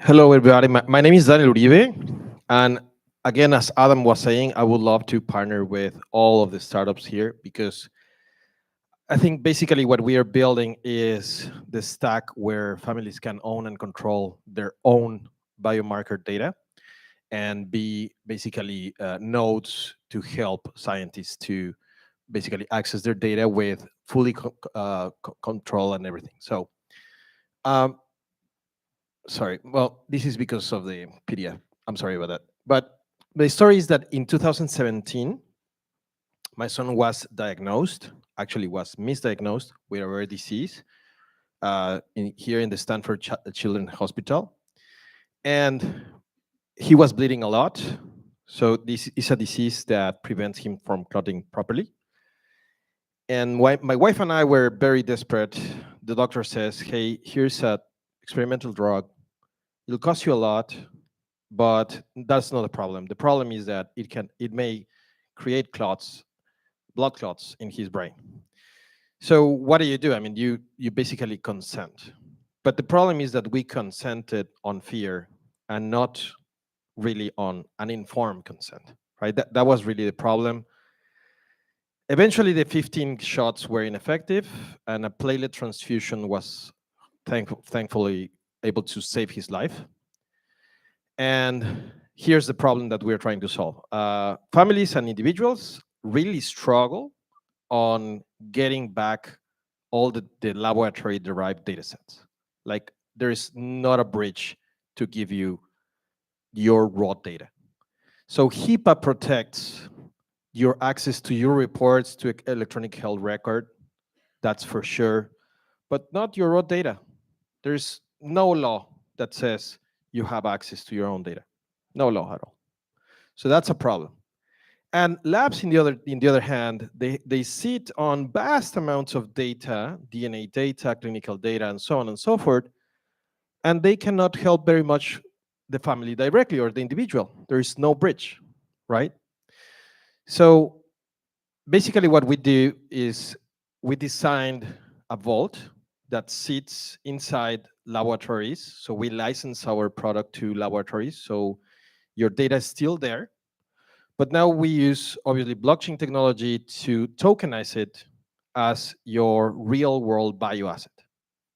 Hello, everybody. My name is Daniel Uribe. And again, as Adam was saying, I would love to partner with all of the startups here because I think basically what we are building is the stack where families can own and control their own biomarker data and be basically nodes to help scientists to basically access their data with fully control and everything. So, sorry, well, this is because of the PDF. I'm sorry about that. But the story is that in 2017, my son was diagnosed, actually was misdiagnosed with a rare disease here in the Stanford Children's Hospital. And he was bleeding a lot. So this is a disease that prevents him from clotting properly. And my wife and I were very desperate. The doctor says, hey, here's an experimental drug. It'll cost you a lot, but that's not the problem. The problem is that it may create clots, blood clots in his brain. So what do? I mean, you basically consent. But the problem is that we consented on fear and not really on an informed consent, right? That was really the problem. Eventually, the 15 shots were ineffective, and a platelet transfusion was thankfully able to save his life. And here's the problem that we're trying to solve. Families and individuals really struggle on getting back all the laboratory-derived data sets. Like, there is not a bridge to give you your raw data. So HIPAA protects your access to your reports, to electronic health record, that's for sure, but not your raw data. There's no law that says you have access to your own data. No law at all. So that's a problem. And labs, in the other hand, they sit on vast amounts of data, DNA data, clinical data, and so on and so forth, and they cannot help very much the family directly or the individual. There is no bridge, right? So basically what we do is we designed a vault that sits inside laboratories. So we license our product to laboratories. So your data is still there. But now we use, obviously, blockchain technology to tokenize it as your real-world bioasset,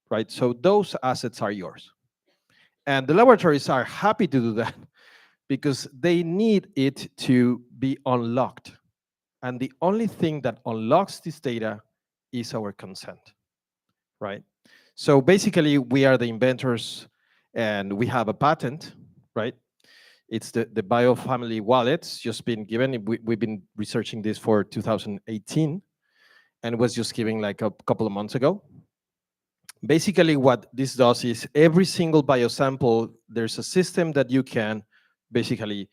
right? So those assets are yours. And the laboratories are happy to do that because they need it to be unlocked. And the only thing that unlocks this data is our consent, right? So basically, we are the inventors and we have a patent, right? It's the BioFamily wallet. It's just been given. We've been researching this for 2018 and it was just given like a couple of months ago. Basically, what this does is every single biosample, there's a system that you can basically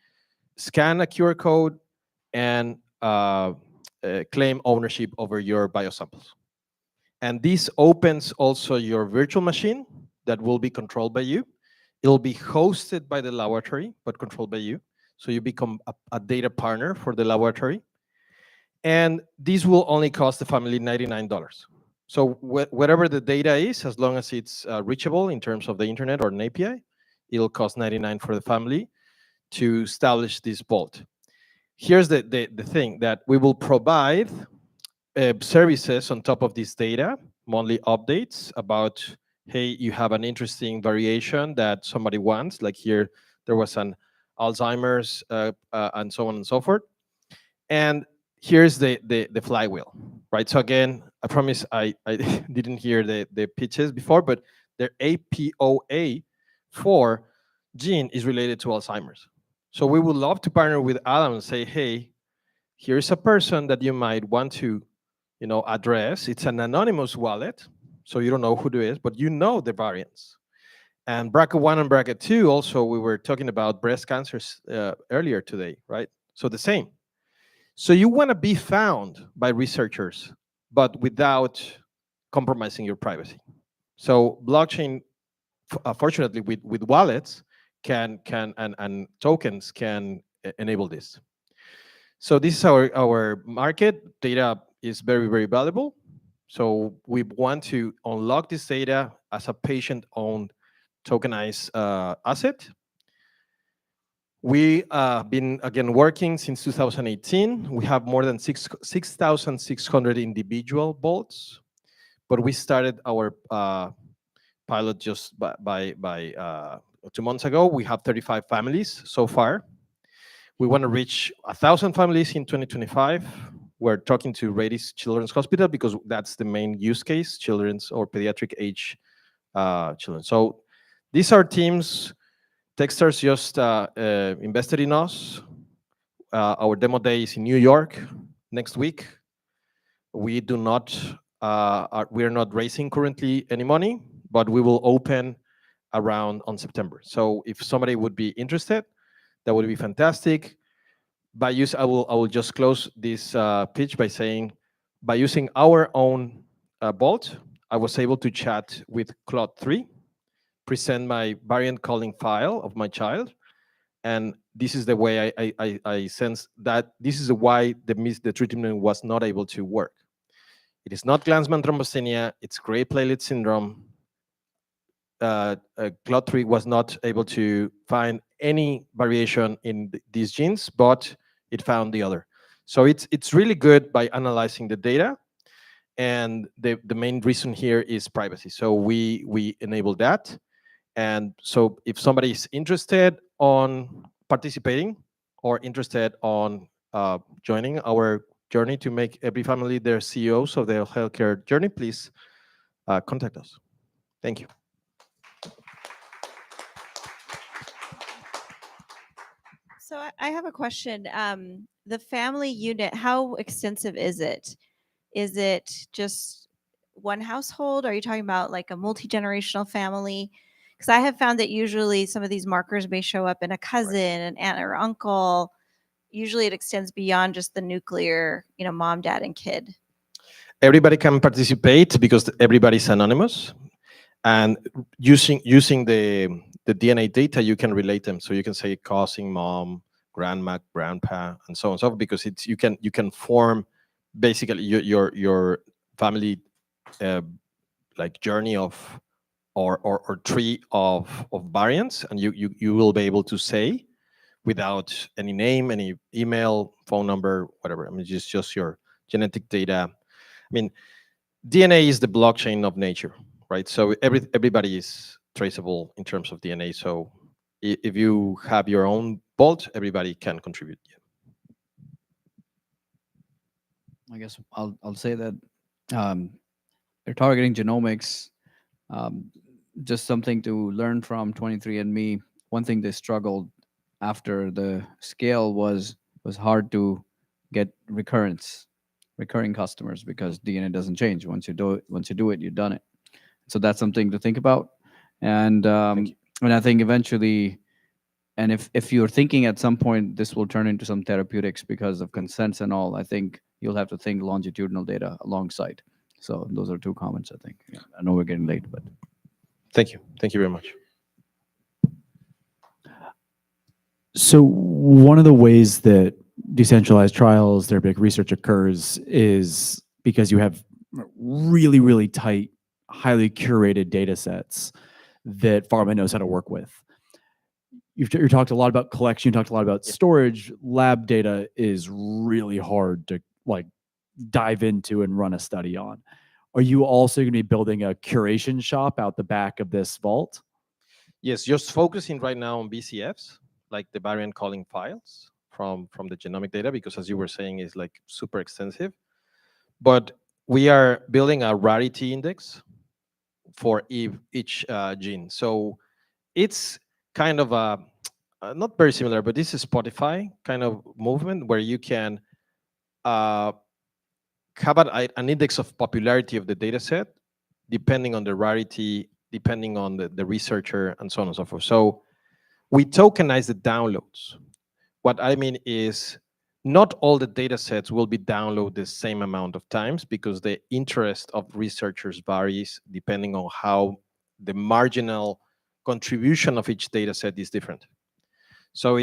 scan a QR code and claim ownership over your biosamples. And this opens also your virtual machine that will be controlled by you. It'll be hosted by the laboratory, but controlled by you. So you become a data partner for the laboratory. And this will only cost the family $99. So whatever the data is, as long as it's reachable in terms of the internet or an API, it'll cost $99 for the family to establish this vault. Here's the thing that we will provide services on top of this data, monthly updates about, hey, you have an interesting variation that somebody wants, like here, there was an Alzheimer's and so on and so forth. And here's the flywheel, right? So again, I promise I didn't hear the pitches before, but the APOA4 gene is related to Alzheimer's. So we would love to partner with Adam and say, hey, here's a person that you might want to, address. It's an anonymous wallet, so you don't know who it is, but you know the variants. And BRCA1 and BRCA2 also, we were talking about breast cancers earlier today, right? So the same. So you want to be found by researchers, but without compromising your privacy. So blockchain, fortunately, with wallets and tokens can enable this. So this is our market. Data is very, very valuable. So we want to unlock this data as a patient-owned tokenized asset. We have been, again, working since 2018. We have more than 6,600 individual vaults, but we started our pilot just by 2 months ago. We have 35 families so far. We want to reach 1,000 families in 2025. We're talking to Radi's Children's Hospital because that's the main use case, children's or pediatric age children. So these are teams. Techstars just invested in us. Our demo day is in New York next week. We do not, we're not raising currently any money, but we will open around on September. So if somebody would be interested, that would be fantastic. I will just close this pitch by saying, by using our own vault, I was able to chat with Claude 3, present my variant calling file of my child, and this is the way I sense that this is why the treatment was not able to work. It is not Glanzmann thrombocythemia, it's gray platelet syndrome. Claude 3 was not able to find any variation in these genes, but it found the other. So it's really good by analyzing the data, and the main reason here is privacy. So we enable that. And so if somebody is interested on participating or interested on joining our journey to make every family their CEOs of their healthcare journey, please contact us. Thank you. So I have a question. The family unit, how extensive is it? Is it just one household? Are you talking about like a multi-generational family? Because I have found that usually some of these markers may show up in a cousin, an aunt or uncle. Usually it extends beyond just the nuclear, mom, dad, and kid. Everybody can participate because everybody's anonymous. And using the DNA data, you can relate them. So you can say cousin, mom, grandma, grandpa, and so on and so forth, because you can form basically your family like journey of or tree of variants, and you will be able to say without any name, any email, phone number, whatever. I mean, just your genetic data. I mean, DNA is the blockchain of nature, right? So everybody is traceable in terms of DNA. So if you have your own Bolt, everybody can contribute. I guess I'll say that they're targeting genomics. Just something to learn from 23andMe. One thing they struggled after the scale was hard to get recurring customers, because DNA doesn't change. Once you do it, you've done it. So that's something to think about. And I think eventually, and if you're thinking at some point this will turn into some therapeutics because of consents and all, I think you'll have to think longitudinal data alongside. So those are 2 comments, I think. Yeah, I know we're getting late, but thank you very much. So one of the ways that decentralized trials, therapeutic research occurs is because you have really, really tight, highly curated data sets that pharma knows how to work with. You talked a lot about collection, you talked a lot about storage. Lab data is really hard to dive into and run a study on. Are you also going to be building a curation shop out the back of this vault? Yes, just focusing right now on BCFs, like the variant calling files from the genomic data, because as you were saying, is like super extensive. But we are building a rarity index for each gene. So it's kind of a not very similar, but this is Spotify kind of movement where you can have an index of popularity of the data set depending on the rarity, depending on the researcher, and so on and so forth. So we tokenize the downloads. What I mean is not all the data sets will be downloaded the same amount of times, because the interest of researchers varies depending on how the marginal contribution of each data set is different. So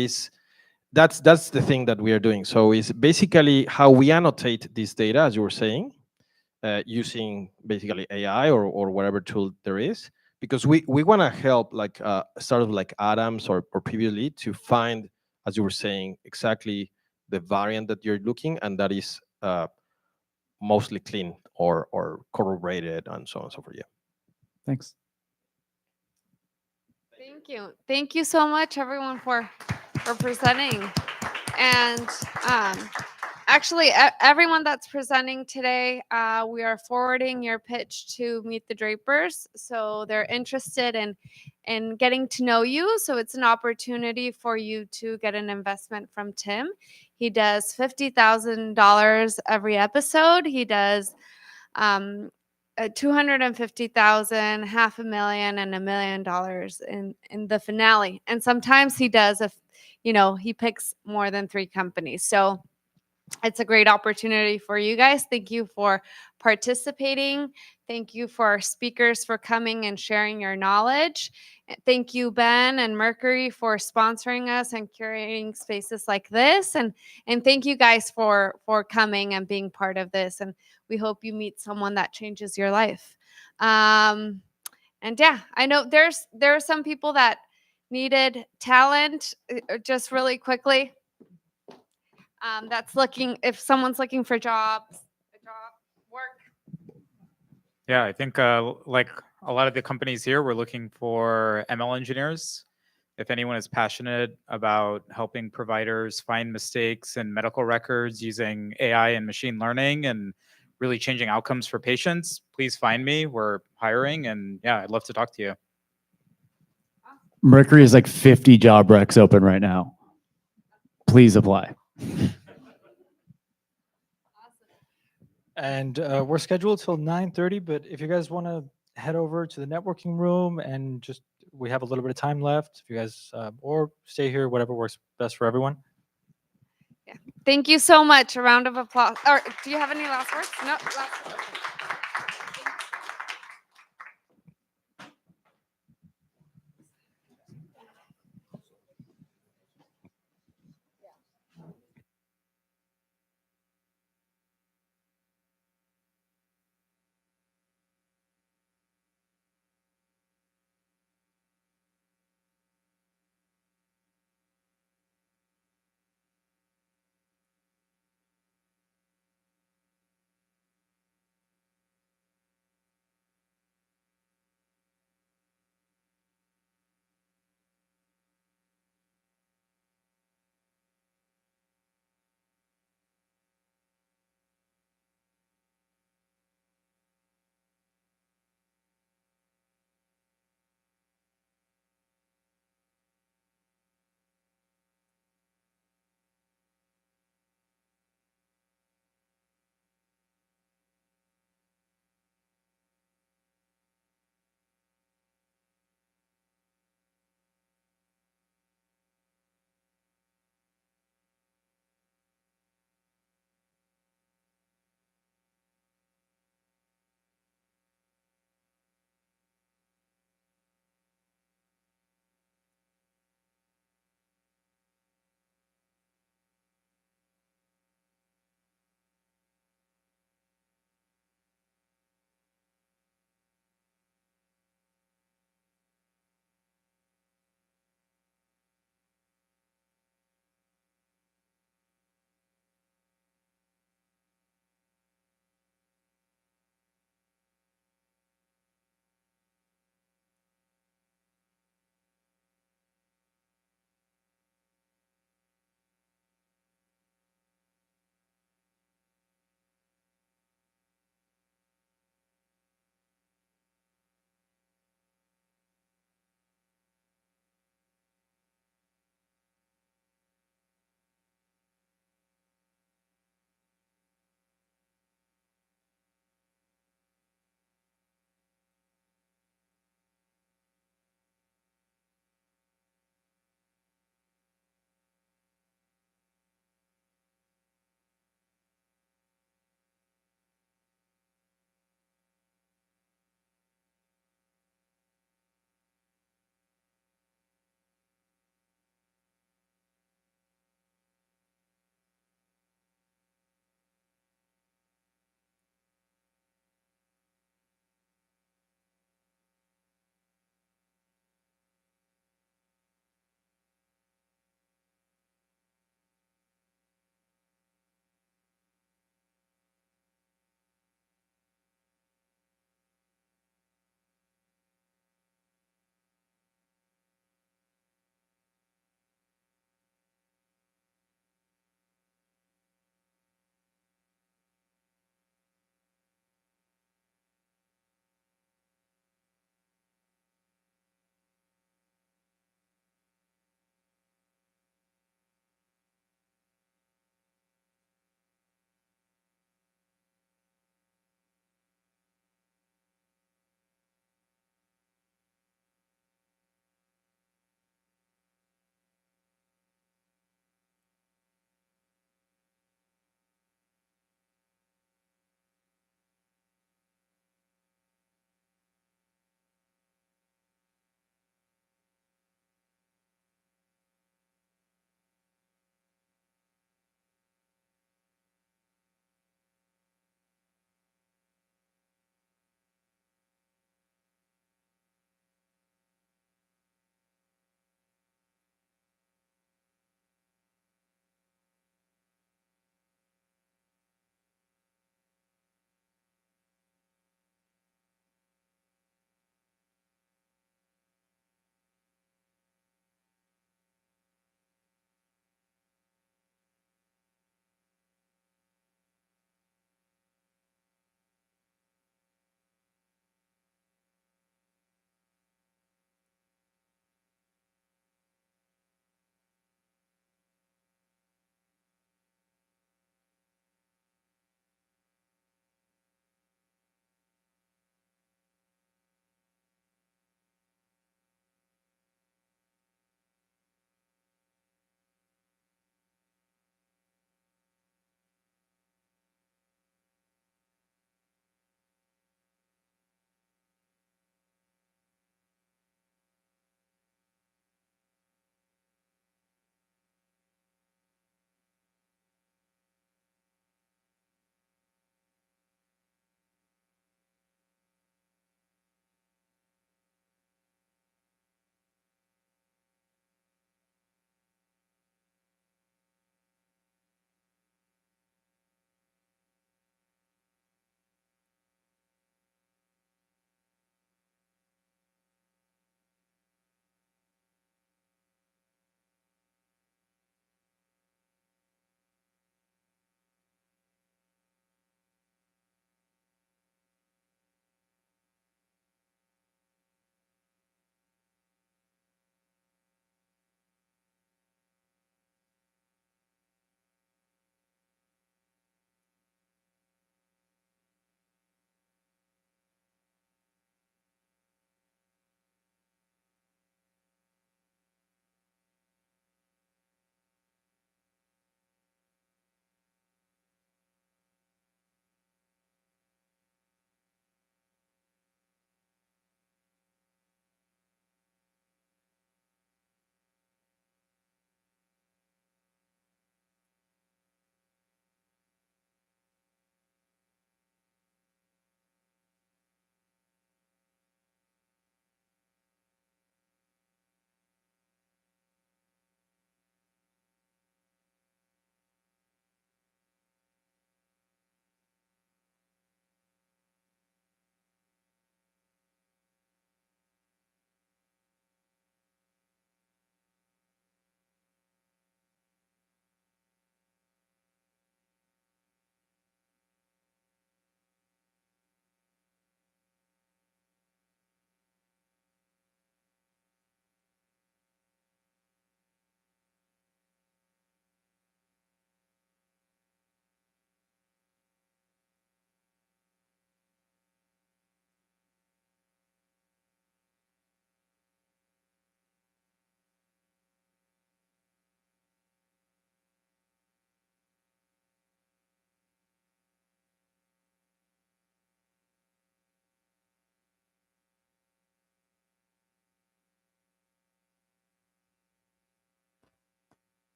that's the thing that we are doing. So it's basically how we annotate this data, as you were saying, using basically AI or whatever tool there is, because we want to help like startups like Adams or previously to find, as you were saying, exactly the variant that you're looking, and that is mostly clean or corroborated and so on and so forth. Yeah. Thanks. Thank you. Thank you so much, everyone, for presenting. And actually, everyone that's presenting today, we are forwarding your pitch to Meet the Drapers. So they're interested in getting to know you. So it's an opportunity for you to get an investment from Tim. He does $50,000 every episode. He does 250,000, $500,000, and $1 million in the finale. And sometimes he does he picks more than 3 companies. So it's a great opportunity for you guys. Thank you for participating. Thank you for our speakers for coming and sharing your knowledge. Thank you, Ben and Mercury, for sponsoring us and curating spaces like this. And thank you guys for coming and being part of this. And we hope you meet someone that changes your life. And yeah, I know there are some people that needed talent. Just really quickly, that's looking, if someone's looking for work. Yeah, I think like a lot of the companies here, we're looking for ML engineers. If anyone is passionate about helping providers find mistakes in medical records using AI and machine learning and really changing outcomes for patients, please find me. We're hiring, and yeah, I'd love to talk to you. Mercury is like 50 job recs open right now. Please apply. And we're scheduled till 9:30, but if you guys want to head over to the networking room and we have a little bit of time left. If you guys, or stay here, whatever works best for everyone. Yeah. Thank you so much. A round of applause. Or do you have any last words? No, last words.